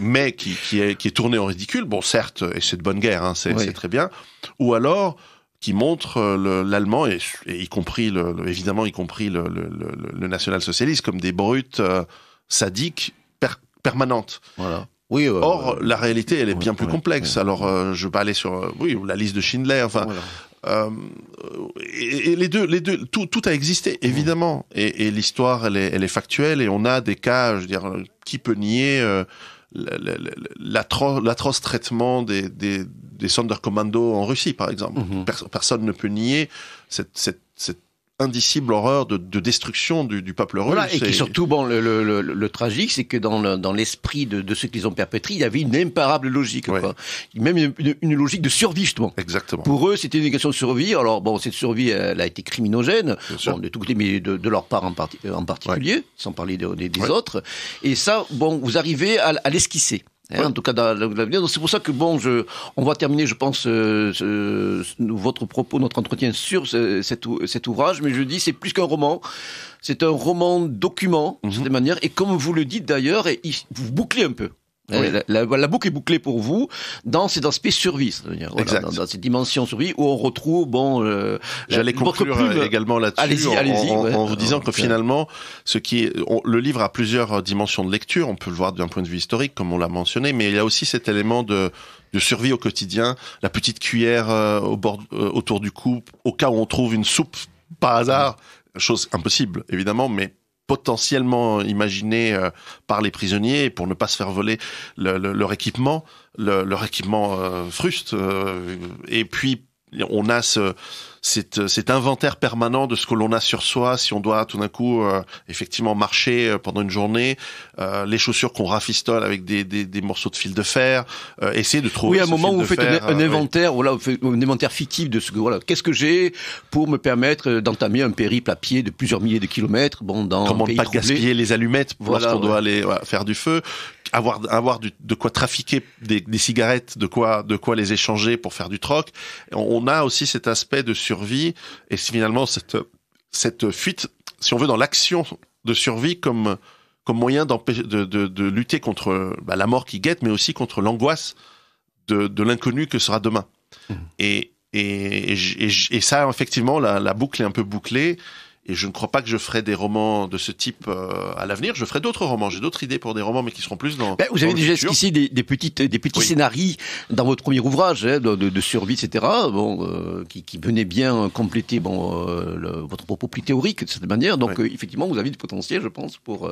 Mais qui est tourné en ridicule. Bon, certes, et c'est de bonne guerre, hein, c'est très bien. Ou alors, qui montre l'allemand, et y compris évidemment, y compris le national-socialiste, comme des brutes sadiques permanentes. Voilà. Or, la réalité, elle est bien plus complexe. Alors, je vais pas aller sur la liste de Schindler. Enfin, et les deux, tout a existé évidemment. Et l'histoire, elle est factuelle. Et on a des cas, je veux dire, qui peut nier l'atroce traitement des Sonderkommando en Russie, par exemple. Personne ne peut nier cette indicible horreur de destruction du peuple russe. Voilà, et qui surtout, le tragique, c'est que dans l'esprit de ceux qu'ils ont perpétré, il y avait une imparable logique, quoi. Même une logique de survie, justement. Exactement. Pour eux, c'était une question de survie. Alors, cette survie, elle a été criminogène, de tous côtés, mais de leur part en particulier, sans parler des autres. Et ça, vous arrivez à l'esquisser. En tout cas, dans l'avenir. Donc, c'est pour ça que on va terminer, je pense, votre propos, notre entretien sur cet ouvrage. Mais je dis, c'est plus qu'un roman. C'est un roman document, de cette manière. Et comme vous le dites d'ailleurs, vous bouclez un peu. La boucle est bouclée pour vous dans cet aspect survie, c'est-à-dire dans cette dimension survie où on retrouve j'allais conclure également là-dessus en vous disant que finalement le livre a plusieurs dimensions de lecture. On peut le voir d'un point de vue historique comme on l'a mentionné, mais il y a aussi cet élément de survie au quotidien, la petite cuillère autour du cou au cas où on trouve une soupe par hasard, chose impossible évidemment, mais potentiellement imaginés par les prisonniers et pour ne pas se faire voler leur équipement, leur équipement fruste. Et puis on a cet inventaire permanent de ce que l'on a sur soi, si on doit tout d'un coup effectivement marcher pendant une journée, les chaussures qu'on rafistole avec des morceaux de fil de fer, essayer de trouver. Oui, à un moment où vous faites un inventaire, voilà, vous faites un inventaire fictif de ce que voilà, qu'est-ce que j'ai pour me permettre d'entamer un périple à pied de plusieurs milliers de kilomètres, dans comment un pays ne pas troublé. gaspiller les allumettes lorsqu'on doit aller faire du feu. Avoir de quoi trafiquer des cigarettes, de quoi les échanger pour faire du troc. On a aussi cet aspect de survie et finalement cette fuite, si on veut, dans l'action de survie comme moyen de lutter contre la mort qui guette, mais aussi contre l'angoisse de l'inconnu que sera demain. Et ça, effectivement, la boucle est un peu bouclée. Et je ne crois pas que je ferai des romans de ce type à l'avenir. Je ferai d'autres romans. J'ai d'autres idées pour des romans, mais qui seront plus dans. Vous avez déjà futur. esquissé des petits scénarios dans votre premier ouvrage de survie, etc. Qui venaient bien compléter votre propos plus théorique de cette manière. Donc effectivement, vous avez du potentiel, je pense, pour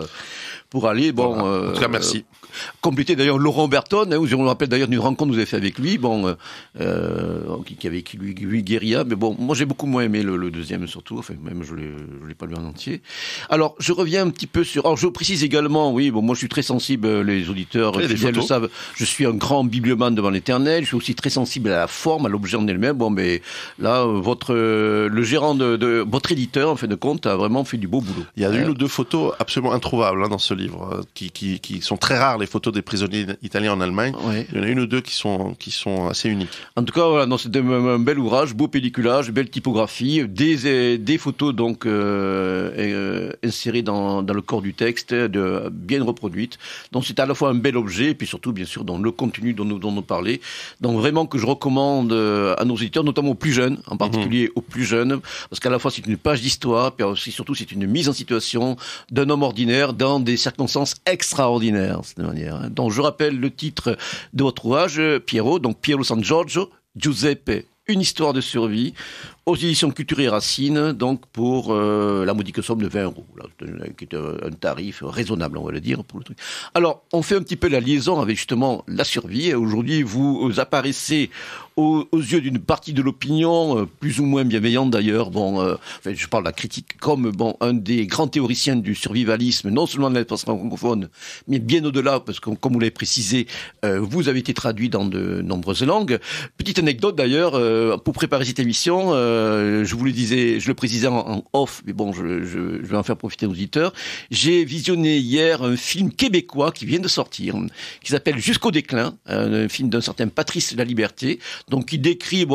aller en tout cas, merci. Compléter d'ailleurs Laurent Berton. On me rappelle d'ailleurs d'une rencontre que vous avez fait avec lui, qui avait écrit lui Guérilla. Mais bon, moi j'ai beaucoup moins aimé le deuxième surtout. Enfin, même je l'ai pas lu en entier. Alors, je reviens un petit peu sur... Alors, je précise également, moi je suis très sensible, les auditeurs fidèles le savent, je suis un grand bibliomane devant l'éternel, je suis aussi très sensible à la forme, à l'objet en elle-même. Mais là, le gérant de votre éditeur, en fin de compte, a vraiment fait du beau boulot. Il y a une ou deux photos absolument introuvables dans ce livre, qui sont très rares, les photos des prisonniers italiens en Allemagne. Ouais. Il y en a une ou deux qui sont assez uniques. En tout cas, voilà, c'est un bel ouvrage, beau pelliculage, belle typographie, des photos donc insérées dans le corps du texte, bien reproduites. Donc c'est à la fois un bel objet et puis surtout bien sûr dans le contenu dont nous parlait. Donc vraiment que je recommande à nos éditeurs, notamment aux plus jeunes, en particulier aux plus jeunes, parce qu'à la fois c'est une page d'histoire, puis aussi surtout c'est une mise en situation d'un homme ordinaire dans des circonstances extraordinaires, de cette manière. Donc je rappelle le titre de votre ouvrage, Piero San Giorgio, Giuseppe, une histoire de survie, aux éditions Culture et Racines, donc pour la modique somme de 20 €, qui est un tarif raisonnable, on va le dire, pour le truc. Alors, on fait un petit peu la liaison avec justement la survie. Aujourd'hui, vous apparaissez aux yeux d'une partie de l'opinion, plus ou moins bienveillante d'ailleurs. Je parle de la critique comme un des grands théoriciens du survivalisme, non seulement de l'espace francophone, mais bien au-delà, parce que comme vous l'avez précisé, vous avez été traduit dans de nombreuses langues. Petite anecdote d'ailleurs, pour préparer cette émission, je le précisais en off, mais bon, je vais en faire profiter aux auditeurs. J'ai visionné hier un film québécois qui vient de sortir, qui s'appelle Jusqu'au déclin, un film d'un certain Patrice Laliberté, donc qui décrit,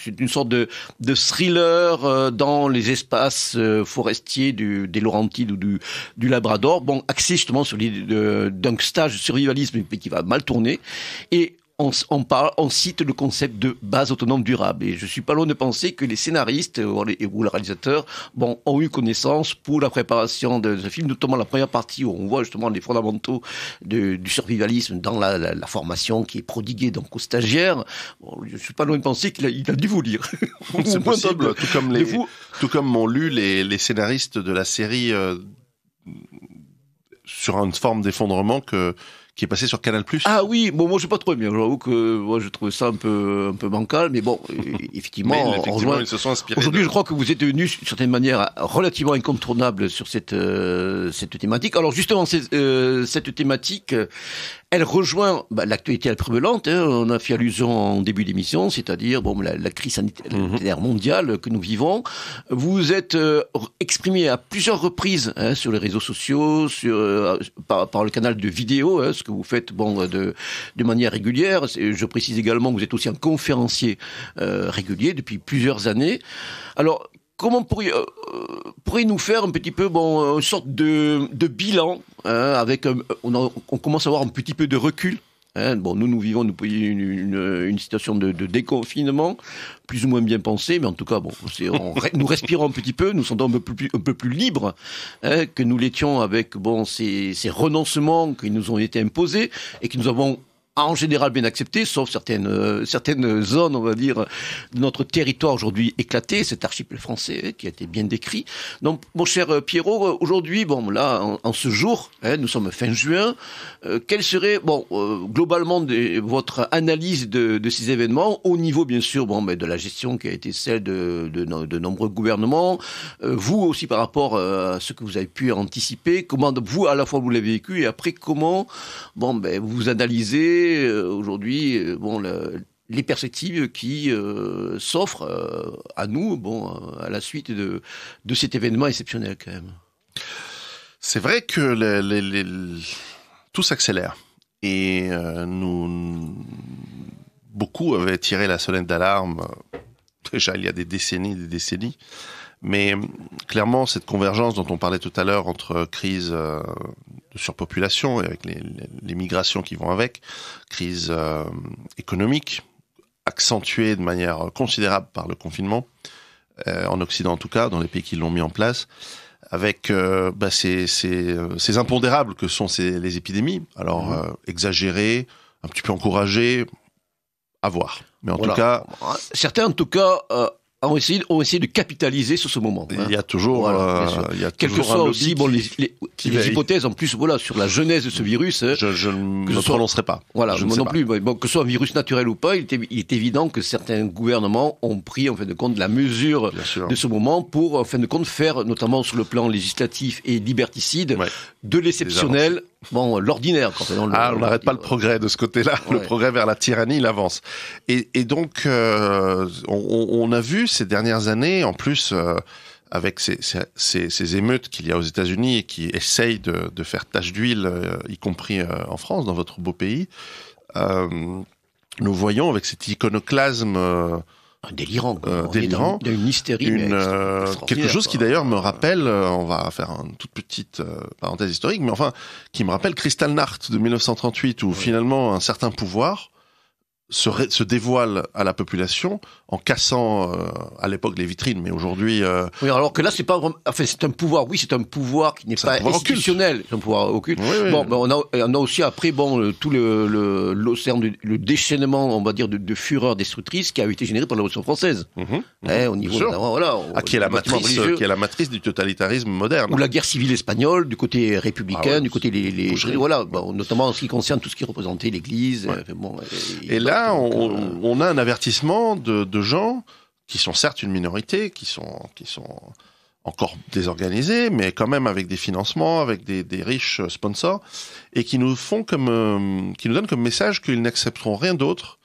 c'est une sorte de thriller dans les espaces forestiers des Laurentides ou du Labrador, axé justement sur l'idée d'un stage de survivalisme qui va mal tourner, et on cite le concept de base autonome durable. Et je suis pas loin de penser que les scénaristes ou le réalisateur, ont eu connaissance pour la préparation de ce film, notamment la première partie où on voit justement les fondamentaux du survivalisme dans la formation qui est prodiguée donc aux stagiaires. Je suis pas loin de penser qu'il a dû vous lire. C'est possible, tout comme m'ont lu les scénaristes de la série sur une forme d'effondrement qui est passé sur Canal+. Ah oui, moi j'ai pas trop aimé. J'avoue que moi je trouvais ça un peu bancal, mais effectivement, ils se sont inspirés. Aujourd'hui, je crois que vous êtes devenu, d'une certaine manière, relativement incontournable sur cette thématique. Alors justement, cette thématique, elle rejoint l'actualité prévalente. On a fait allusion en début d'émission, c'est-à-dire la crise sanitaire mondiale que nous vivons. Vous êtes exprimé à plusieurs reprises sur les réseaux sociaux, par le canal de vidéo, ce que vous faites de manière régulière. Je précise également que vous êtes aussi un conférencier régulier depuis plusieurs années. Alors, comment pourriez-nous faire un petit peu une sorte de bilan avec on commence à avoir un petit peu de recul. Nous vivons une situation de déconfinement, plus ou moins bien pensée, mais en tout cas, nous respirons un petit peu, nous sommes un peu plus libres que nous l'étions avec ces renoncements qui nous ont été imposés et que nous avons en général bien accepté, sauf certaines zones, on va dire, de notre territoire aujourd'hui éclaté, cet archipel français qui a été bien décrit. Donc, mon cher Pierrot, aujourd'hui, bon, là, en ce jour, nous sommes fin juin, quelle serait, globalement, votre analyse de ces événements, au niveau, bien sûr, de la gestion qui a été celle de nombreux gouvernements, vous aussi par rapport à ce que vous avez pu anticiper, comment vous, à la fois, vous l'avez vécu, et après, comment, vous analysez aujourd'hui, les perspectives qui s'offrent à nous, à la suite de cet événement exceptionnel quand même. C'est vrai que tout s'accélère et beaucoup avaient tiré la sonnette d'alarme déjà il y a des décennies. Mais clairement, cette convergence dont on parlait tout à l'heure entre crise de surpopulation et avec les migrations qui vont avec, crise économique, accentuée de manière considérable par le confinement, en Occident en tout cas, dans les pays qui l'ont mis en place, avec ces impondérables que sont les épidémies, alors exagérées, un petit peu encouragées, à voir. Mais en tout cas... Certains en tout cas... ont essayé de capitaliser sur ce moment. Il y a toujours, quel que soit aussi les hypothèses en plus sur la genèse de ce virus. Je ne me prononcerai pas. Moi non plus. Que ce soit un virus naturel ou pas, il est évident que certains gouvernements ont pris en fin de compte la mesure de ce moment pour en fin de compte faire, notamment sur le plan législatif et liberticide, de l'exceptionnel. L'ordinaire. On n'arrête pas le progrès de ce côté-là. Ouais. Le progrès vers la tyrannie, il avance. Et donc, on a vu ces dernières années, en plus, avec ces émeutes qu'il y a aux États-Unis et qui essayent de faire tache d'huile, y compris en France, dans votre beau pays, nous voyons avec cet iconoclasme délirant. Délirant. Il y a une hystérie. Quelque chose qui d'ailleurs me rappelle, on va faire une toute petite parenthèse historique, mais enfin, qui me rappelle Kristallnacht de 1938, où finalement un certain pouvoir se dévoile à la population en cassant à l'époque les vitrines, mais aujourd'hui... Oui, alors que là, c'est pas vraiment... Enfin, c'est un pouvoir qui n'est pas institutionnel. C'est un pouvoir occulte. Oui. On a aussi après, tout le déchaînement, on va dire, de fureur destructrice qui a été généré par la Révolution française. Au niveau qui est la matrice du totalitarisme moderne. Ou la guerre civile espagnole, du côté républicain, du côté notamment en ce qui concerne tout ce qui représentait l'Église. Et là, on a un avertissement de gens qui sont certes une minorité, qui sont encore désorganisés, mais quand même avec des financements, avec des riches sponsors, et qui nous donnent comme message qu'ils n'accepteront rien d'autre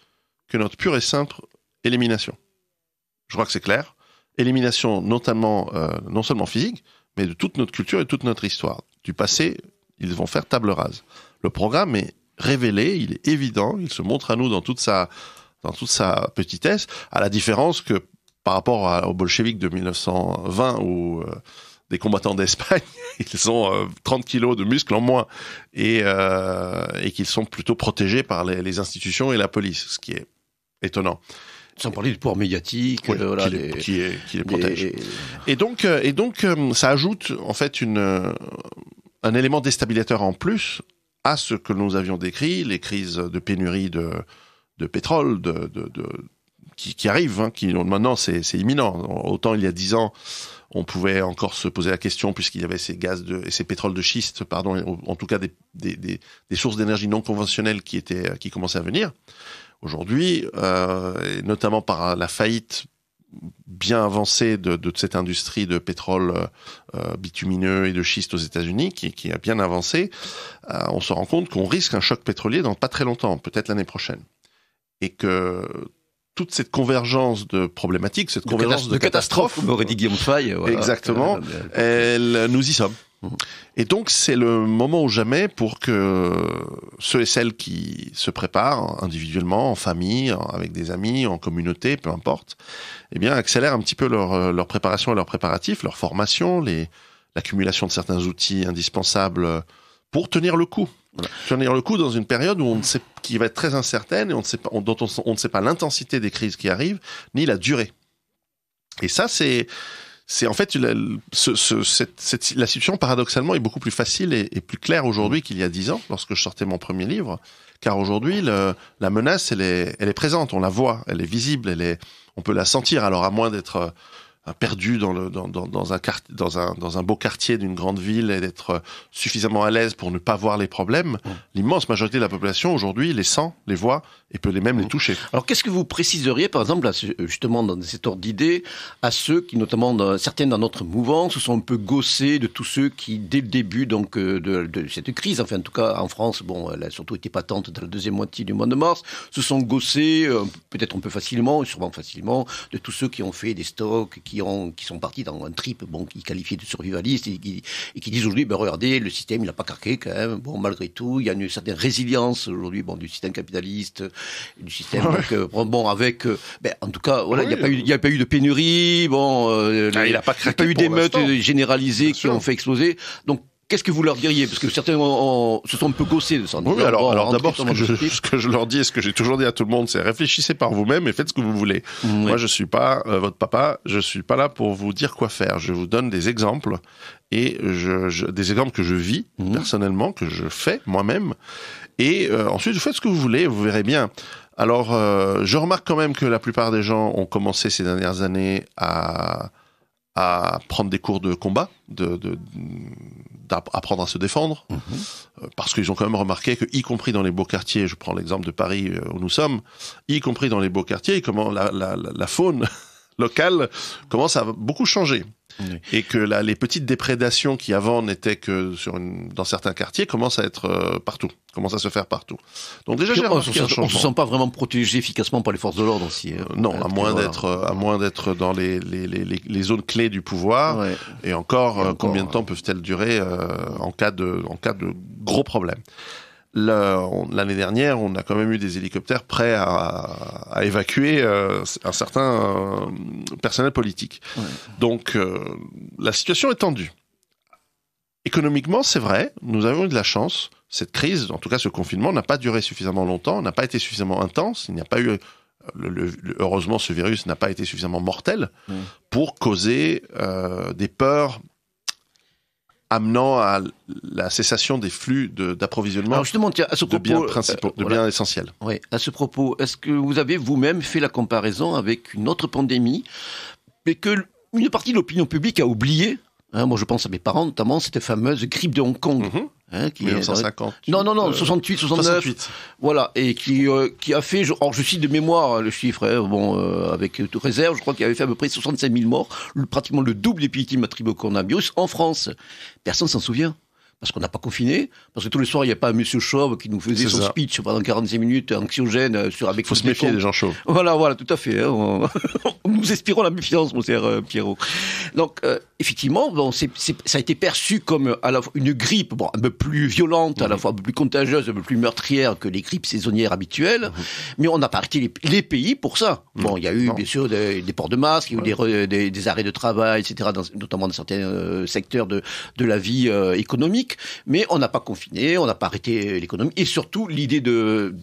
que notre pure et simple élimination. Je crois que c'est clair. Élimination notamment, non seulement physique, mais de toute notre culture et toute notre histoire. Du passé, ils vont faire table rase. Le programme est révélé, il est évident, il se montre à nous dans toute sa petitesse, à la différence que par rapport aux bolcheviks de 1920 où des combattants d'Espagne, ils ont 30 kilos de muscles en moins et qu'ils sont plutôt protégés par les institutions et la police, ce qui est étonnant. Sans parler du pouvoir médiatique, qui les protège. Et donc, ça ajoute en fait un élément déstabilisateur en plus à ce que nous avions décrit, les crises de pénurie de pétrole, qui arrivent, qui maintenant c'est imminent. Autant il y a 10 ans, on pouvait encore se poser la question puisqu'il y avait ces ces pétroles de schiste, en tout cas des sources d'énergie non conventionnelles qui commençaient à venir. Aujourd'hui, et notamment par la faillite bien avancée de cette industrie de pétrole bitumineux et de schiste aux États-Unis, qui a bien avancé, on se rend compte qu'on risque un choc pétrolier dans pas très longtemps, peut-être l'année prochaine. Et que toute cette convergence de problématiques, cette convergence de catastrophes, comme aurait dit Guillaume Fay, exactement, nous y sommes. Et donc c'est le moment ou jamais pour que ceux et celles qui se préparent individuellement, en famille, avec des amis, en communauté, peu importe, accélèrent un petit peu leur préparation et leurs préparatifs, leur formation, l'accumulation de certains outils indispensables pour tenir le coup. Tenir le coup dans une période où qui va être très incertaine et dont on ne sait pas l'intensité des crises qui arrivent, ni la durée. Et ça, c'est c'est en fait la situation paradoxalement est beaucoup plus facile et plus claire aujourd'hui qu'il y a 10 ans lorsque je sortais mon premier livre, car aujourd'hui la menace elle est présente, on la voit, elle est visible, on peut la sentir. Alors à moins d'être perdu dans un beau quartier d'une grande ville et d'être suffisamment à l'aise pour ne pas voir les problèmes, l'immense majorité de la population aujourd'hui les sent, les voit et peut même les toucher. Alors qu'est-ce que vous préciseriez par exemple justement dans cet ordre d'idée à ceux qui notamment certains dans notre mouvance se sont un peu gaussés de tous ceux qui dès le début donc de cette crise, enfin en tout cas en France, bon elle a surtout été patente dans la deuxième moitié du mois de mars, se sont gaussés peut-être un peu facilement, sûrement facilement, de tous ceux qui ont fait des stocks, qui sont partis dans un trip, bon, qui qualifient de survivalistes et qui disent aujourd'hui, ben regardez, le système il n'a pas craqué quand même. Bon, malgré tout, il y a une certaine résilience aujourd'hui, bon, du système capitaliste, du système bon avec, ben en tout cas, voilà, il n'y a pas eu de pénurie, bon, il n'a pas eu d'émeutes généralisées qui ont fait exploser, donc. Qu'est-ce que vous leur diriez? Parce que certains se sont un peu gaussés de ça. Oui, alors d'abord, ce que je leur dis et ce que j'ai toujours dit à tout le monde, c'est réfléchissez par vous-même et faites ce que vous voulez. Oui. Moi, je suis pas votre papa, je suis pas là pour vous dire quoi faire. Je vous donne des exemples et des exemples que je vis personnellement, que je fais moi-même. Et ensuite, vous faites ce que vous voulez, vous verrez bien. Alors, je remarque quand même que la plupart des gens ont commencé ces dernières années à prendre des cours de combat, d'apprendre à se défendre, parce qu'ils ont quand même remarqué que, y compris dans les beaux quartiers, je prends l'exemple de Paris où nous sommes, y compris dans les beaux quartiers, comment la faune locale commence à beaucoup changer. Oui. Et que les petites déprédations qui avant n'étaient que dans certains quartiers commencent à être partout, commencent à se faire partout. Donc déjà, j'ai remarqué un changement. On se sent pas vraiment protégé efficacement par les forces de l'ordre aussi. Non, à moins d'être dans les zones clés du pouvoir. Ouais. Et encore, combien de temps peuvent-elles durer en cas de gros problèmes? L'année dernière, on a quand même eu des hélicoptères prêts à évacuer un certain personnel politique. Ouais. Donc, la situation est tendue. Économiquement, c'est vrai, nous avons eu de la chance. Cette crise, en tout cas ce confinement, n'a pas duré suffisamment longtemps, n'a pas été suffisamment intense. Il n'y a pas eu... heureusement, ce virus n'a pas été suffisamment mortel pour causer des peurs amenant à la cessation des flux d'approvisionnement de biens principaux, de biens essentiels. Oui, à ce propos, est-ce que vous avez vous-même fait la comparaison avec une autre pandémie, mais que une partie de l'opinion publique a oublié? Moi, je pense à mes parents, notamment cette fameuse grippe de Hong Kong. Qui 1950. Non, 68, 69. 68. Voilà, et qui a fait, alors je cite de mémoire le chiffre, avec toute réserve, je crois qu'il avait fait à peu près 65 000 morts, pratiquement le double des victimes attribuées au coronavirus en France. Personne s'en souvient. Parce qu'on n'a pas confiné, parce que tous les soirs, il n'y a pas un monsieur chauve qui nous faisait son speech pendant 45 minutes, anxiogène, avec... Faut se méfier des gens chauves. Voilà, tout à fait. Nous espérons la méfiance, mon cher Pierrot. Donc, effectivement, ça a été perçu comme à la fois une grippe, un peu plus violente, à la fois un peu plus contagieuse, un peu plus meurtrière que les grippes saisonnières habituelles, mais on n'a pas arrêté les pays pour ça. Bon, il y a eu, bien sûr, des ports de masques, il y a eu des arrêts de travail, etc., notamment dans certains secteurs de la vie économique. Mais on n'a pas confiné, on n'a pas arrêté l'économie, et surtout l'idée de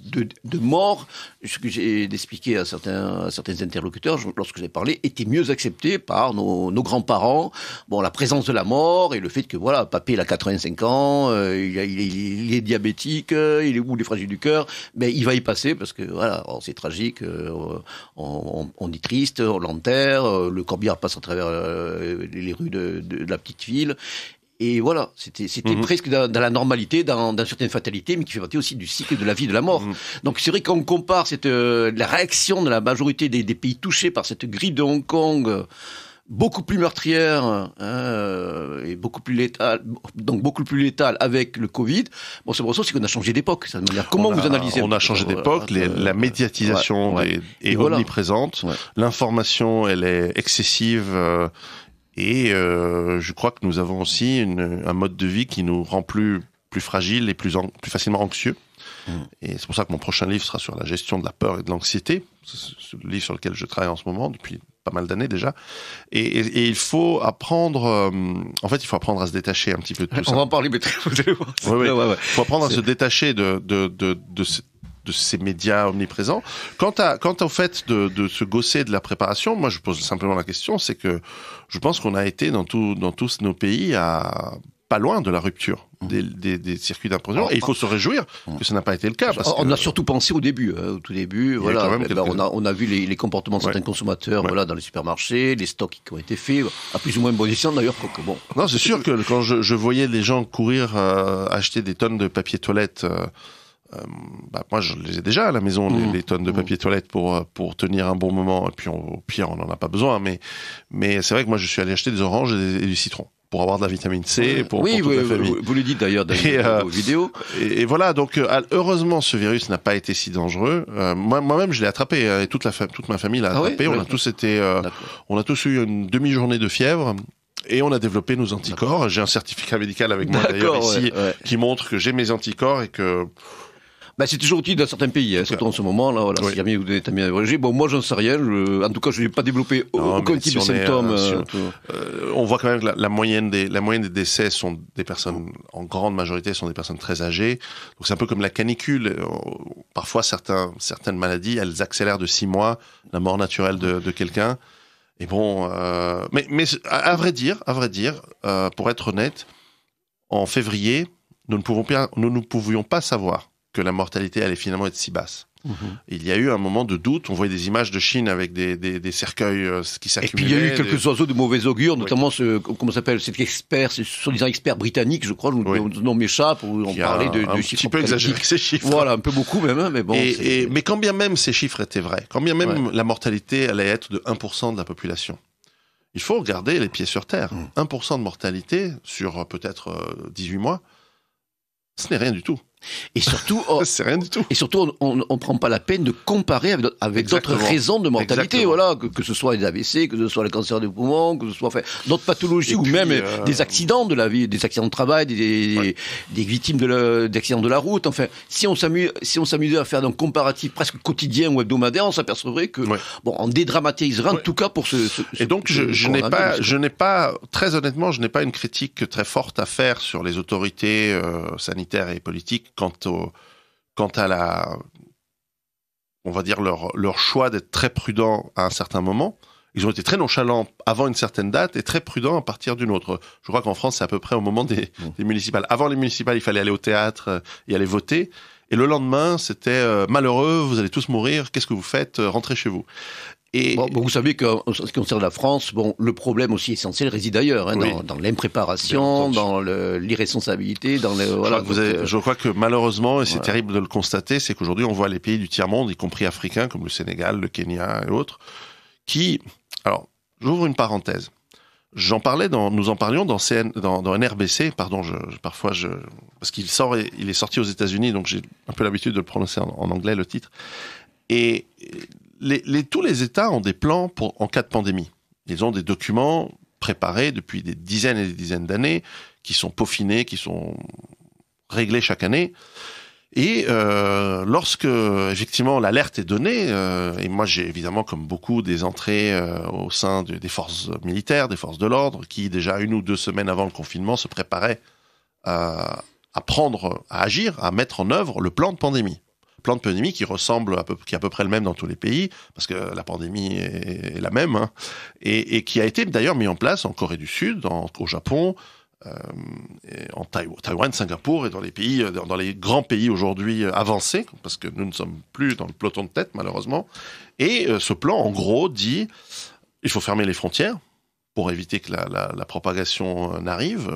mort, ce que j'ai expliqué à certains interlocuteurs lorsque j'ai parlé, était mieux accepté par nos grands-parents. Bon, la présence de la mort et le fait que voilà, papé il a 85 ans, il est diabétique, il est des fragiles du cœur, mais il va y passer parce que voilà, c'est tragique, on est triste, on l'enterre, le corbillard passe à travers les rues de la petite ville. Et voilà, c'était presque dans la normalité, dans certaines fatalités, mais qui fait partie aussi du cycle de la vie et de la mort. Donc c'est vrai qu'on compare la réaction de la majorité des pays touchés par cette grippe de Hong Kong, beaucoup plus meurtrière et beaucoup plus létale avec le Covid. Bon, c'est pour ça aussi qu'on a changé d'époque. Comment vous analysez? On a changé d'époque. La médiatisation est omniprésente. Ouais. L'information, elle est excessive. Et je crois que nous avons aussi un mode de vie qui nous rend plus fragiles et plus facilement anxieux. Et c'est pour ça que mon prochain livre sera sur la gestion de la peur et de l'anxiété. C'est le livre sur lequel je travaille en ce moment depuis pas mal d'années déjà. Et il faut apprendre, il faut apprendre à se détacher un petit peu de tout ça. On va en parler, mais vous allez voir. Il faut apprendre à se détacher de ces médias omniprésents. Quant au fait de se gausser de la préparation, moi je pose simplement la question, c'est que je pense qu'on a été dans tous nos pays à pas loin de la rupture des circuits d'approvisionnement. Et il faut se réjouir que ça n'a pas été le cas. On a surtout pensé au début. Au tout début, voilà. On a vu les comportements de certains consommateurs, voilà, dans les supermarchés, les stocks qui ont été faits, à plus ou moins bon escient d'ailleurs. Bon. Non, c'est sûr que quand je voyais les gens courir acheter des tonnes de papier toilette. Moi, je les ai déjà à la maison, les tonnes de papier toilette pour tenir un bon moment. Et puis, au pire, on n'en a pas besoin. Mais c'est vrai que moi, je suis allé acheter des oranges et du citron pour avoir de la vitamine C pour toute la famille. Vous le dites d'ailleurs dans vos vidéos. Et voilà, donc heureusement, ce virus n'a pas été si dangereux. Moi-même, je l'ai attrapé et toute ma famille l'a attrapé. On a tous eu une demi-journée de fièvre. Et on a développé nos anticorps. J'ai un certificat médical avec moi d'ailleurs ici qui montre que j'ai mes anticorps et que... c'est toujours utile dans certains pays, surtout en ce moment là. Voilà, si jamais vous êtes bien abrégé. Bon, moi j'en sais rien. En tout cas, je n'ai pas développé aucun type de symptômes. On voit quand même que la moyenne des décès sont des personnes, en grande majorité, sont des personnes très âgées. Donc c'est un peu comme la canicule. Parfois, certaines maladies, elles accélèrent de 6 mois la mort naturelle de quelqu'un. Et bon, mais à vrai dire, pour être honnête, en février, nous ne pouvions pas savoir que la mortalité allait finalement être si basse. Il y a eu un moment de doute. On voyait des images de Chine avec des cercueils qui s'accumulaient. Et puis il y a eu quelques oiseaux de mauvais augure, notamment comment s'appelle cet expert, ce soi-disant expert britannique, je crois, le nom m'échappe, où on parlait de chiffres. Un petit peu exagéré ces chiffres. Voilà, un peu beaucoup même, mais bon. Mais quand bien même ces chiffres étaient vrais, quand bien même la mortalité allait être de 1% de la population, il faut regarder les pieds sur terre. 1% de mortalité sur peut-être 18 mois, ce n'est rien du tout. Et surtout, c'est rien du tout. Et surtout, on prend pas la peine de comparer avec d'autres raisons de mortalité. Voilà, que ce soit les AVC, que ce soit le cancer du poumon, que ce soit d'autres pathologies ou même des accidents de la vie, des accidents de travail, des victimes d'accidents de la route. Enfin, si on s'amusait à faire un comparatif presque quotidien ou hebdomadaire, on s'apercevrait que on dédramatiserait en tout cas pour Et donc je n'ai pas très honnêtement, je n'ai pas une critique très forte à faire sur les autorités sanitaires et politiques quant à on va dire leur choix d'être très prudents à un certain moment. Ils ont été très nonchalants avant une certaine date et très prudents à partir d'une autre. Je crois qu'en France, c'est à peu près au moment des municipales. Avant les municipales, il fallait aller au théâtre et aller voter. Et le lendemain, c'était malheureux, vous allez tous mourir, qu'est-ce que vous faites? Rentrez chez vous. Et vous savez qu'en ce qui concerne la France, le problème aussi essentiel réside ailleurs, dans l'impréparation, dans l'irresponsabilité, je crois que malheureusement, et c'est terrible de le constater, c'est qu'aujourd'hui on voit les pays du tiers-monde, y compris africains, comme le Sénégal, le Kenya et autres, qui... Alors, j'ouvre une parenthèse. Nous en parlions dans NRBC, pardon, parce qu'il est sorti aux États-Unis, donc j'ai un peu l'habitude de le prononcer en anglais, le titre. Et tous les États ont des plans en cas de pandémie. Ils ont des documents préparés depuis des dizaines et des dizaines d'années, qui sont peaufinés, qui sont réglés chaque année. Et lorsque effectivement l'alerte est donnée, et moi j'ai évidemment comme beaucoup des entrées au sein des forces militaires, des forces de l'ordre, qui déjà 1 ou 2 semaines avant le confinement se préparaient à agir, à mettre en œuvre le plan de pandémie. Plan de pandémie qui est à peu près le même dans tous les pays, parce que la pandémie est la même, et qui a été d'ailleurs mis en place en Corée du Sud, au Japon, en Taïwan, Singapour et dans les grands pays aujourd'hui avancés, parce que nous ne sommes plus dans le peloton de tête malheureusement. Et ce plan, en gros, dit il faut fermer les frontières pour éviter que la propagation n'arrive.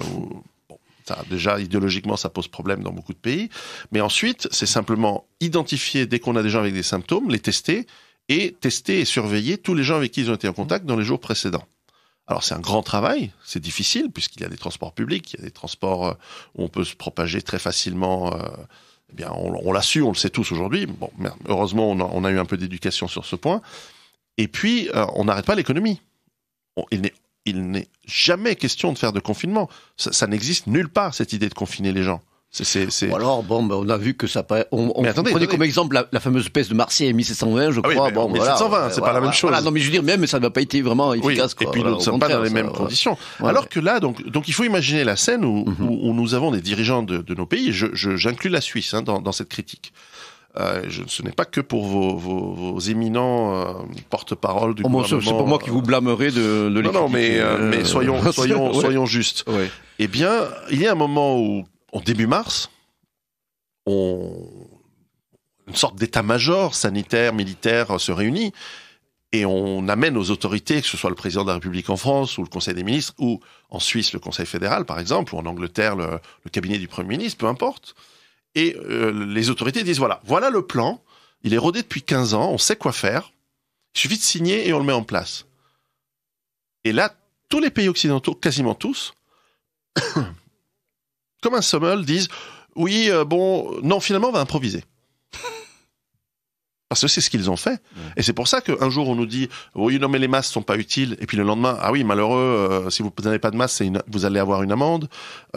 Déjà, idéologiquement, ça pose problème dans beaucoup de pays. Mais ensuite, c'est simplement identifier, dès qu'on a des gens avec des symptômes, les tester et surveiller tous les gens avec qui ils ont été en contact dans les jours précédents. Alors, c'est un grand travail, c'est difficile, puisqu'il y a des transports publics, il y a des transports où on peut se propager très facilement. On l'a su, on le sait tous aujourd'hui. Bon, heureusement, on a eu un peu d'éducation sur ce point. Et puis, on n'arrête pas l'économie. Il n'est jamais question de faire de confinement. Ça n'existe nulle part, cette idée de confiner les gens. Ou alors, on a vu que ça... Prenez comme exemple la fameuse peste de Marseille en 1720, je crois. 1720, c'est pas la même chose. Non, mais je veux dire, même, ça n'a pas été vraiment efficace. Et puis, nous ne sommes pas dans les mêmes conditions. Alors que là, donc, il faut imaginer la scène où nous avons des dirigeants de nos pays, j'inclus la Suisse dans cette critique, Ce n'est pas que pour vos éminents porte-parole du gouvernement. C'est pour moi qui vous blâmerai de l'équipe. Non, mais soyons justes. Ouais. Eh bien, il y a un moment où, en début mars, une sorte d'état-major sanitaire, militaire se réunit et on amène aux autorités, que ce soit le président de la République en France ou le Conseil des ministres, ou en Suisse le Conseil fédéral par exemple, ou en Angleterre le cabinet du Premier ministre, peu importe. Et les autorités disent voilà le plan, il est rodé depuis 15 ans, on sait quoi faire, il suffit de signer et on le met en place. Et là, tous les pays occidentaux, quasiment tous, comme un sommel, disent oui, non, finalement on va improviser. Parce que c'est ce qu'ils ont fait. Et c'est pour ça qu'un jour on nous dit oui, non mais les masques sont pas utiles, et puis le lendemain ah oui, malheureux, si vous n'avez pas de masque, vous allez avoir une amende,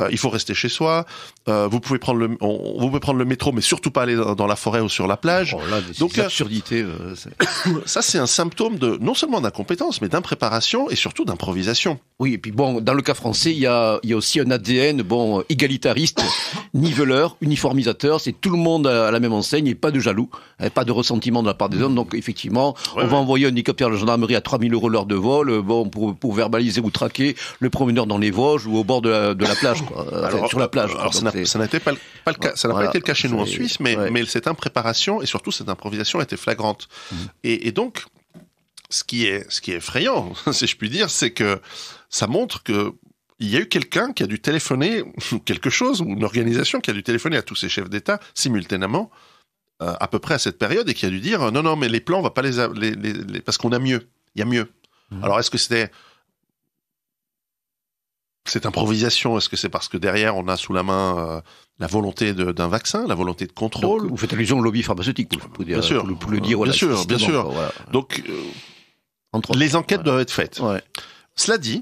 il faut rester chez soi, vous pouvez prendre le métro, mais surtout pas aller dans la forêt ou sur la plage. Donc absurdité. Ça c'est un symptôme de non seulement d'incompétence, mais d'impréparation et surtout d'improvisation. Oui, et puis bon, dans le cas français, il y a aussi un ADN égalitariste, niveleur, uniformisateur, c'est tout le monde à la même enseigne et pas de jaloux, pas de ressentiment de la part des hommes. Donc effectivement, on va envoyer un hélicoptère de gendarmerie à 3 000 € l'heure de vol, pour verbaliser ou traquer le promeneur dans les Vosges ou au bord de la plage, quoi. Sur la plage. Alors ça n'était pas le cas, ça n'a pas été le cas chez nous en Suisse, mais cette impréparation et surtout cette improvisation était flagrante. Et donc, ce qui est effrayant, si je puis dire, c'est que ça montre que il y a eu quelqu'un qui a dû téléphoner, quelque chose, ou une organisation qui a dû téléphoner à tous ces chefs d'État simultanément, à peu près à cette période, et qui a dû dire non, mais les plans, on va pas les parce qu'on a mieux, il y a mieux. Alors est-ce que c'était cette improvisation, est-ce que c'est parce que derrière on a sous la main la volonté d'un vaccin, la volonté de contrôle? Donc, vous faites allusion au lobby pharmaceutique, pour bien sûr, pour le dire. Bien sûr. Voilà. Donc les enquêtes doivent être faites. Ouais. Cela dit,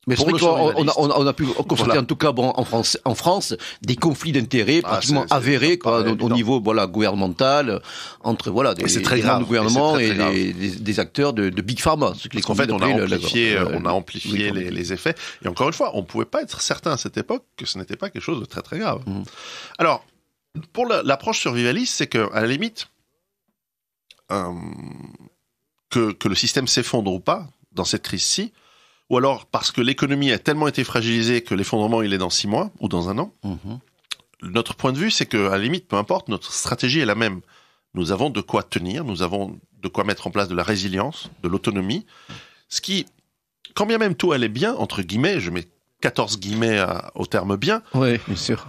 mais c'est vrai qu'on a pu constater, en tout cas, en France, des conflits d'intérêts pratiquement avérés, au niveau, gouvernemental, entre, des membres du gouvernement et des acteurs de Big Pharma. Parce qu'en fait, on a amplifié les effets. Et encore une fois, on pouvait pas être certain à cette époque que ce n'était pas quelque chose de très très grave. Alors, pour l'approche survivaliste, c'est que, à la limite, que le système s'effondre ou pas, dans cette crise-ci, ou alors parce que l'économie a tellement été fragilisée que l'effondrement il est dans 6 mois ou dans 1 an. Notre point de vue, c'est que à la limite, peu importe, notre stratégie est la même. Nous avons de quoi tenir, nous avons de quoi mettre en place de la résilience, de l'autonomie, ce qui, quand bien même tout allait bien, entre guillemets, je mets 14 guillemets au terme bien. Oui, bien sûr.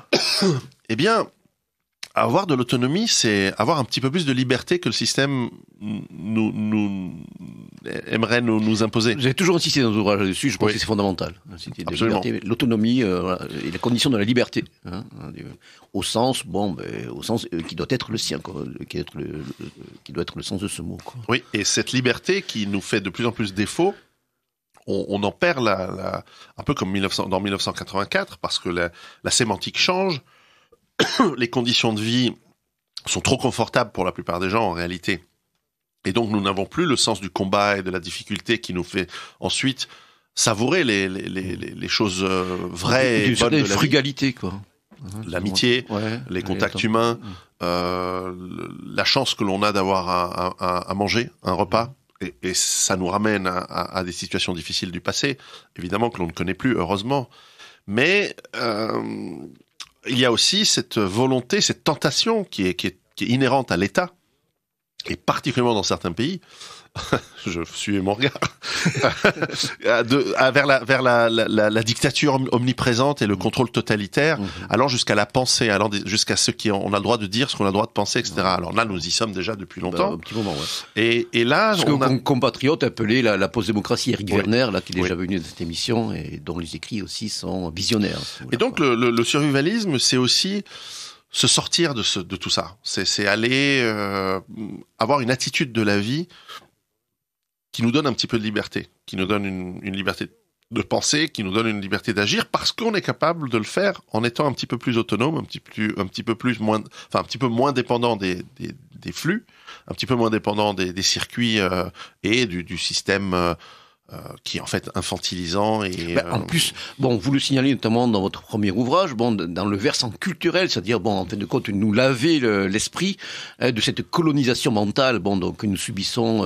Eh bien, avoir de l'autonomie, c'est avoir un petit peu plus de liberté que le système aimerait nous imposer. J'ai toujours insisté dans nos ouvrages là-dessus, je pense que c'est fondamental. Absolument. L'autonomie et la condition de la liberté, au sens qui doit être le sien, qui doit être le sens de ce mot. Oui, et cette liberté qui nous fait de plus en plus défaut, on en perd un peu comme dans 1984, parce que la sémantique change. Les conditions de vie sont trop confortables pour la plupart des gens en réalité. Et donc nous n'avons plus le sens du combat et de la difficulté qui nous fait ensuite savourer les choses vraies et bonnes de la frugalité, vie. Quoi. L'amitié, les contacts humains, la chance que l'on a d'avoir à manger, un repas. Et ça nous ramène à des situations difficiles du passé, évidemment que l'on ne connaît plus, heureusement. Mais il y a aussi cette volonté, cette tentation qui est inhérente à l'État, et particulièrement dans certains pays, je suis mon regard, vers la dictature omniprésente et le contrôle totalitaire, allant jusqu'à la pensée, allant jusqu'à ce qu'on a le droit de dire, ce qu'on a le droit de penser, etc. Alors là, nous y sommes déjà depuis longtemps. Un petit moment, ouais. Et là, ce que compatriote appelait la post-démocratie, Eric Werner, là, qui est déjà venu de cette émission et dont les écrits aussi sont visionnaires. Et donc, le survivalisme, c'est aussi se sortir de tout ça. C'est aller avoir une attitude de la vie qui nous donne un petit peu de liberté, qui nous donne une liberté de penser, qui nous donne une liberté d'agir, parce qu'on est capable de le faire en étant un petit peu plus autonome, un petit peu moins dépendant des flux, un petit peu moins dépendant des circuits et du système qui est en fait infantilisant et En plus, vous le signalez notamment dans votre premier ouvrage, dans le versant culturel, c'est-à-dire en fin de compte nous laver l'esprit de cette colonisation mentale, donc que nous subissons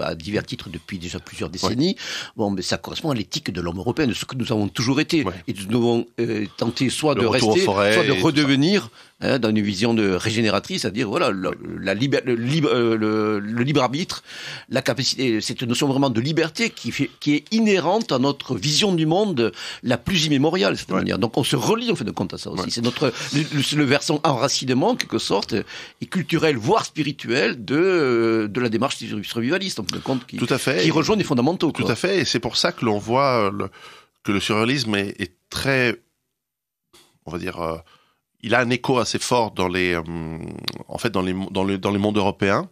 à divers titres depuis déjà plusieurs décennies. Mais ça correspond à l'éthique de l'homme européen, de ce que nous avons toujours été, et nous devons tenter soit de rester, soit de redevenir. Dans une vision régénératrice, c'est-à-dire le libre arbitre, la capacité, cette notion vraiment de liberté qui est inhérente à notre vision du monde la plus immémoriale de cette manière. Donc on se relie en fin de compte à ça aussi. C'est le versant enracinement en quelque sorte et culturel voire spirituel de la démarche survivaliste en fin de compte qui rejoint les fondamentaux. Tout à fait, et c'est pour ça que l'on voit que le surréalisme est très, on va dire. Il a un écho assez fort dans les mondes européens,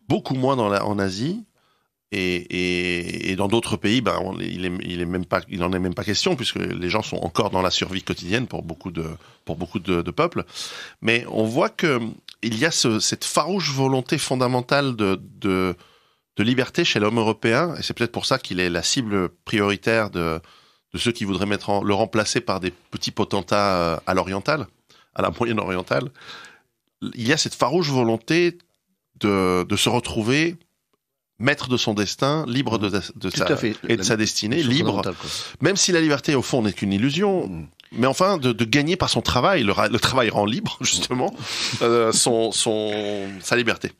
beaucoup moins en Asie et dans d'autres pays. Il en est même pas question puisque les gens sont encore dans la survie quotidienne pour beaucoup de peuples. Mais on voit que il y a cette farouche volonté fondamentale de liberté chez l'homme européen et c'est peut-être pour ça qu'il est la cible prioritaire de ceux qui voudraient le remplacer par des petits potentats à l'oriental. À la Moyenne-Orientale, il y a cette farouche volonté de se retrouver maître de son destin, libre de sa destinée, libre, même si la liberté, au fond, n'est qu'une illusion, mais enfin, de gagner par son travail. Le travail rend libre, justement, sa liberté.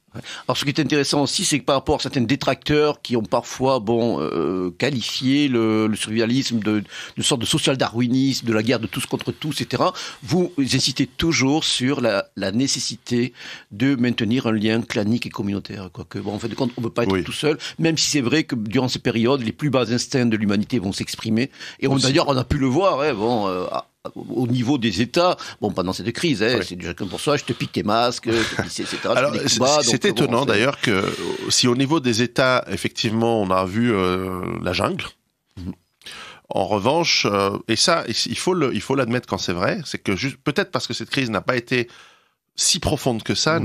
Alors, ce qui est intéressant aussi, c'est que par rapport à certains détracteurs qui ont parfois, qualifié le survivalisme de sorte de social-darwinisme, de la guerre de tous contre tous, etc., vous insistez toujours sur la nécessité de maintenir un lien clanique et communautaire. En fin de compte, on ne peut pas être tout seul, même si c'est vrai que durant ces périodes, les plus bas instincts de l'humanité vont s'exprimer. Et d'ailleurs, on a pu le voir, au niveau des États, pendant cette crise, c'est du chacun pour soi, je te pique tes masques, etc. Alors, c'est étonnant d'ailleurs que si au niveau des États, effectivement, on a vu la jungle. En revanche, et ça, il faut l'admettre quand c'est vrai, c'est que peut-être parce que cette crise n'a pas été si profonde que ça,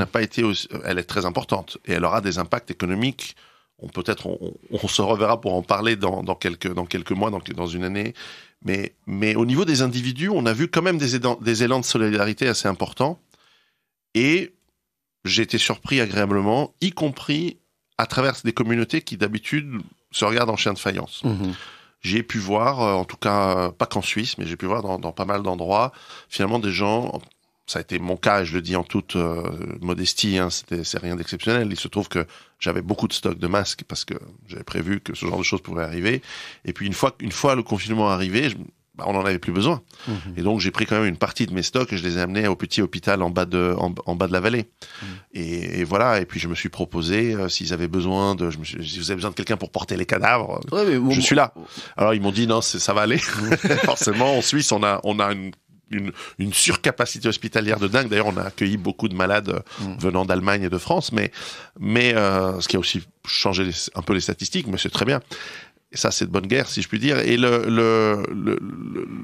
elle est très importante et elle aura des impacts économiques. On se reverra pour en parler dans quelques mois, dans une année. Mais au niveau des individus, on a vu quand même des élans de solidarité assez importants. Et j'ai été surpris agréablement, y compris à travers des communautés qui d'habitude se regardent en chien de faïence. J'ai pu voir, en tout cas pas qu'en Suisse, mais j'ai pu voir dans pas mal d'endroits, finalement des gens. Ça a été mon cas, et je le dis en toute modestie, c'est rien d'exceptionnel. Il se trouve que j'avais beaucoup de stocks de masques parce que j'avais prévu que ce genre de choses pourrait arriver. Et puis une fois le confinement arrivé, on n'en avait plus besoin. Et donc j'ai pris quand même une partie de mes stocks et je les ai amenés au petit hôpital en bas de la vallée. Et voilà. Et puis je me suis proposé s'ils avaient besoin si vous avez besoin de quelqu'un pour porter les cadavres, je suis là. Alors ils m'ont dit non, ça va aller. Forcément, en Suisse, on a une surcapacité hospitalière de dingue. D'ailleurs, on a accueilli beaucoup de malades venant d'Allemagne et de France, mais ce qui a aussi changé un peu les statistiques, mais c'est très bien. Et ça, c'est de bonne guerre, si je puis dire. Et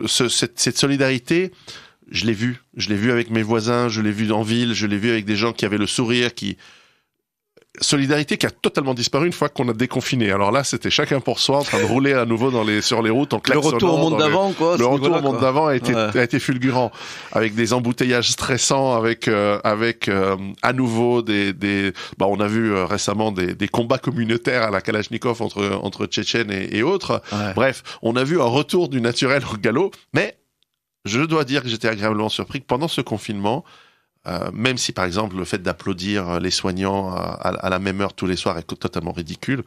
cette solidarité, je l'ai vu avec mes voisins, je l'ai vu en ville, je l'ai vu avec des gens qui avaient le sourire, solidarité qui a totalement disparu une fois qu'on a déconfiné. Alors là, c'était chacun pour soi, en train de rouler à nouveau sur les routes en klaxonnant. Le retour au monde d'avant, quoi. Le retour au monde d'avant a été fulgurant, avec des embouteillages stressants, avec à nouveau on a vu récemment des combats communautaires à la Kalachnikov entre Tchétchènes et autres. Bref, on a vu un retour du naturel au galop, mais je dois dire que j'étais agréablement surpris que pendant ce confinement, même si par exemple le fait d'applaudir les soignants à la même heure tous les soirs est totalement ridicule,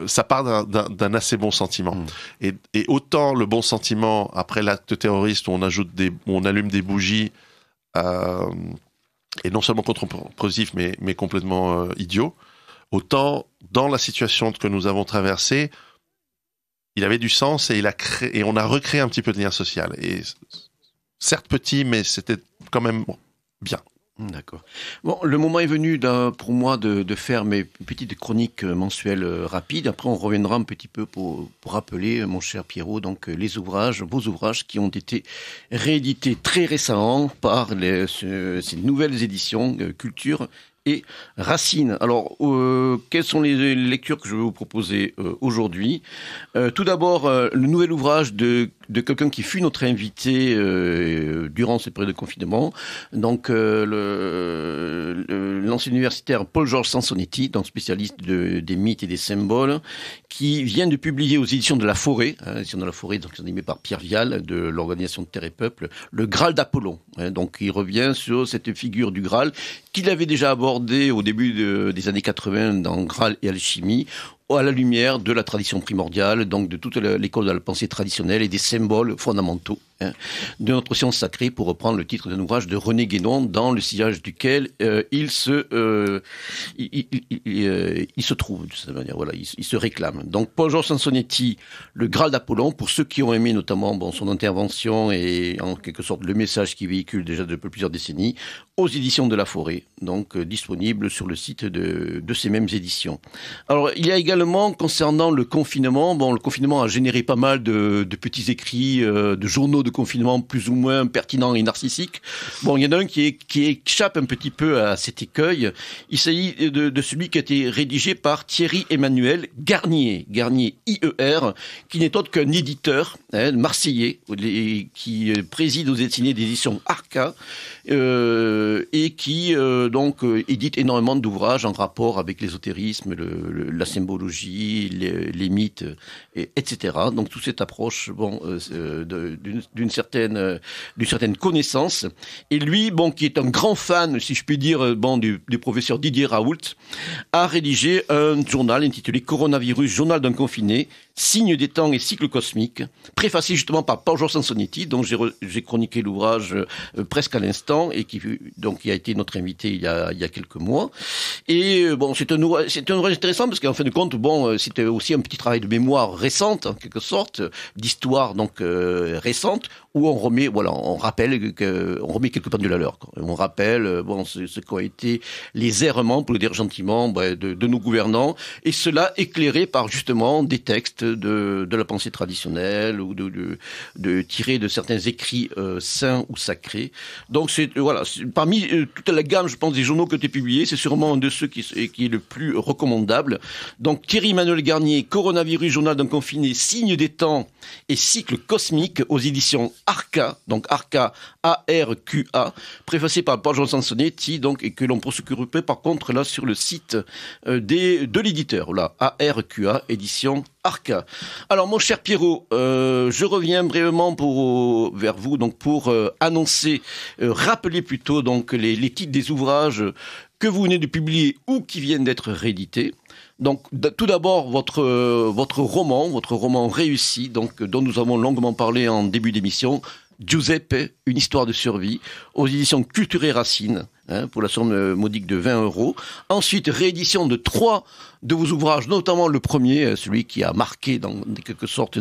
ça part d'un assez bon sentiment. Et autant le bon sentiment après l'acte terroriste où on allume des bougies et non seulement contre-productif mais complètement idiot, autant dans la situation que nous avons traversée, il avait du sens et on a recréé un petit peu de lien social. Et certes petit, mais c'était quand même bien. D'accord. Bon, le moment est venu pour moi de faire mes petites chroniques mensuelles rapides. Après, on reviendra un petit peu pour rappeler, mon cher Pierrot, donc vos ouvrages qui ont été réédités très récemment par ces nouvelles éditions Culture et Racine. Alors, quelles sont les lectures que je vais vous proposer aujourd'hui? Tout d'abord, le nouvel ouvrage de quelqu'un qui fut notre invité durant cette période de confinement, donc l'ancien universitaire Paul-Georges Sansonetti, donc spécialiste des mythes et des symboles, qui vient de publier aux éditions de La Forêt, éditions de La Forêt, donc animé par Pierre Vial de l'organisation de Terre et Peuple, le Graal d'Apollon. Donc il revient sur cette figure du Graal qu'il avait déjà abordé au début des années 80 dans Graal et Alchimie, à la lumière de la tradition primordiale, donc de toute l'école de la pensée traditionnelle et des symboles fondamentaux de notre science sacrée, pour reprendre le titre d'un ouvrage de René Guénon, dans le sillage duquel il se trouve de cette manière. Voilà, il se réclame. Donc Paul-Georges Sansonetti, le Graal d'Apollon, pour ceux qui ont aimé notamment son intervention et en quelque sorte le message qu'il véhicule déjà depuis plusieurs décennies, aux éditions de La Forêt, donc disponible sur le site de ces mêmes éditions. Alors il y a également, concernant le confinement, le confinement a généré pas mal de petits écrits, de journaux de confinement plus ou moins pertinents et narcissiques. Il y en a un qui échappe un petit peu à cet écueil. Il s'agit de celui qui a été rédigé par Thierry Emmanuel Garnier IER, qui n'est autre qu'un éditeur marseillais qui préside aux éditions Arca, et qui édite énormément d'ouvrages en rapport avec l'ésotérisme, la symbologie, les mythes, etc. Donc toute cette approche d'une certaine connaissance. Et lui, qui est un grand fan, si je puis dire, du professeur Didier Raoult, a rédigé un journal intitulé Coronavirus, journal d'un confiné, signes des temps et cycles cosmiques, préfacé justement par Paul-Georges Sansonetti, dont j'ai chroniqué l'ouvrage presque à l'instant, et qui a été notre invité il y a quelques mois. Et c'est un ouvrage intéressant parce qu'en fin de compte, c'était aussi un petit travail de mémoire récente, en quelque sorte, d'histoire récente, où on rappelle quelques pendules à l'heure. On rappelle ce qu'ont été les errements, pour le dire gentiment, de nos gouvernants, et cela éclairé par justement des textes de la pensée traditionnelle ou de tirés de certains écrits saints ou sacrés. Donc parmi toute la gamme, je pense, des journaux qui ont été publiés, c'est sûrement un de ceux qui est le plus recommandable. Donc Thierry Emmanuel Garnier, Coronavirus, journal d'un confiné, signes des temps et cycles cosmiques, aux éditions Arca, donc Arca, A-R-Q-A, préfacé par Paul-Georges Sansonetti, et que l'on peut se recouper par contre là sur le site de l'éditeur, A-R-Q-A, édition Arca. Alors mon cher Pierrot, je reviens brièvement vers vous pour annoncer, rappeler plutôt les titres des ouvrages que vous venez de publier ou qui viennent d'être réédités. Donc tout d'abord votre roman réussi, dont nous avons longuement parlé en début d'émission, Giuseppe, une histoire de survie, aux éditions Culture et Racine, pour la somme modique de 20 €. Ensuite, réédition de 3 de vos ouvrages, notamment le premier, celui qui a marqué dans quelque sorte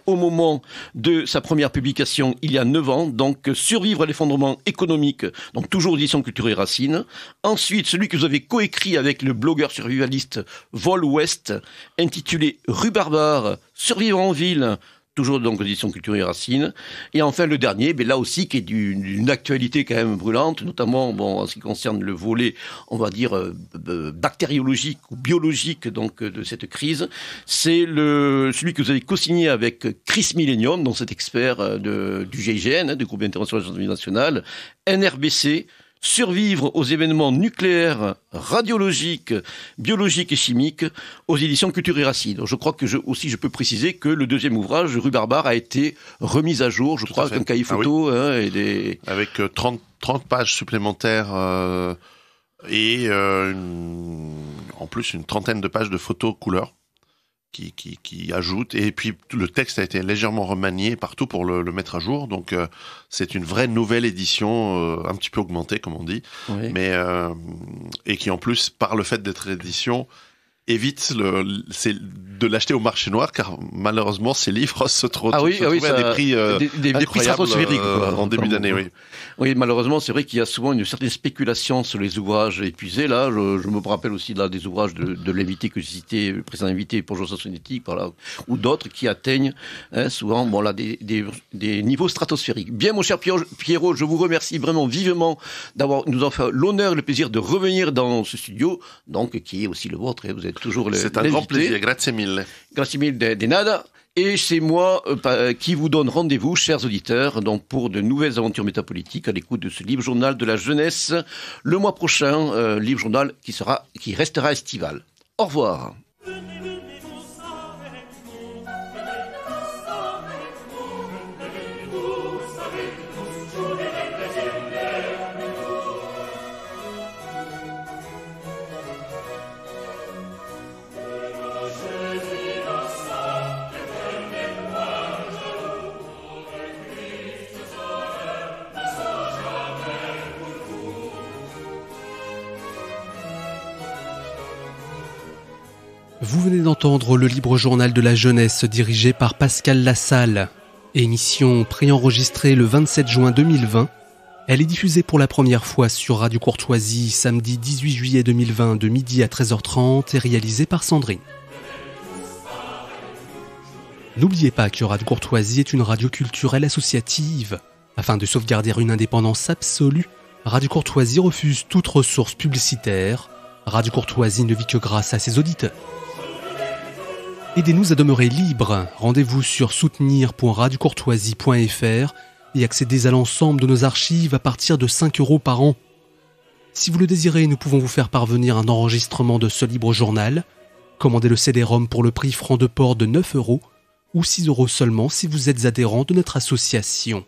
au moment de sa première publication il y a 9 ans, Survivre à l'effondrement économique, toujours aux éditions Culture et Racine. Ensuite, celui que vous avez coécrit avec le blogueur survivaliste Vol West, intitulé Rue Barbare, Survivre en ville, toujours aux éditions Culture et Racine. Et enfin le dernier, là aussi qui est d'une actualité quand même brûlante, notamment en ce qui concerne le volet, on va dire, bactériologique ou biologique de cette crise, c'est celui que vous avez co-signé avec Chris Millennium, cet expert du GIGN, du groupe d'intervention de la gendarmerie nationale, NRBC, Survivre aux événements nucléaires, radiologiques, biologiques et chimiques, aux éditions Culture et Racine. Je crois que je peux préciser que le deuxième ouvrage, Rue Barbare, a été remis à jour, je crois, avec un cahier photo. Oui. Avec 30 pages supplémentaires et en plus une trentaine de pages de photos couleurs qui ajoute, et puis le texte a été légèrement remanié partout pour le mettre à jour, donc c'est une vraie nouvelle édition, un petit peu augmentée comme on dit, oui. Mais et qui en plus, par le fait d'être édition, évite de l'acheter au marché noir, car malheureusement ces livres se trouvent à des prix stratosphériques en début d'année. Oui. Oui, malheureusement, c'est vrai qu'il y a souvent une certaine spéculation sur les ouvrages épuisés. Là, je me rappelle aussi là des ouvrages de l'invité que j'ai cité, le précédent invité pour Joseph Sonetti, ou d'autres qui atteignent souvent des niveaux stratosphériques. Bien, mon cher Pierrot, je vous remercie vraiment vivement nous en fait l'honneur et le plaisir de revenir dans ce studio, donc qui est aussi le vôtre. Vous êtes toujours c'est un grand plaisir. Grazie mille. Grazie mille de nada. Et c'est moi qui vous donne rendez-vous, chers auditeurs, donc pour de nouvelles aventures métapolitiques à l'écoute de ce livre journal de la jeunesse le mois prochain, livre journal qui restera estival. Au revoir. Vous venez d'entendre le libre journal de la jeunesse dirigé par Pascal Lassalle. Émission préenregistrée le 27 juin 2020. Elle est diffusée pour la première fois sur Radio Courtoisie samedi 18 juillet 2020 de midi à 13h30 et réalisée par Sandrine. N'oubliez pas que Radio Courtoisie est une radio culturelle associative. Afin de sauvegarder une indépendance absolue, Radio Courtoisie refuse toute ressource publicitaire. Radio Courtoisie ne vit que grâce à ses auditeurs. Aidez-nous à demeurer libres. Rendez-vous sur soutenir.radiocourtoisie.fr et accédez à l'ensemble de nos archives à partir de 5 € par an. Si vous le désirez, nous pouvons vous faire parvenir un enregistrement de ce libre journal. Commandez le CD-ROM pour le prix franc de port de 9 € ou 6 € seulement si vous êtes adhérent de notre association.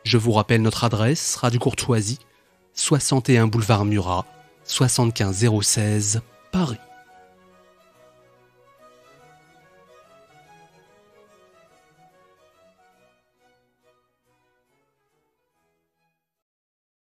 Je vous rappelle notre adresse, Radio Courtoisie, 61 boulevard Murat, 75 016, Paris.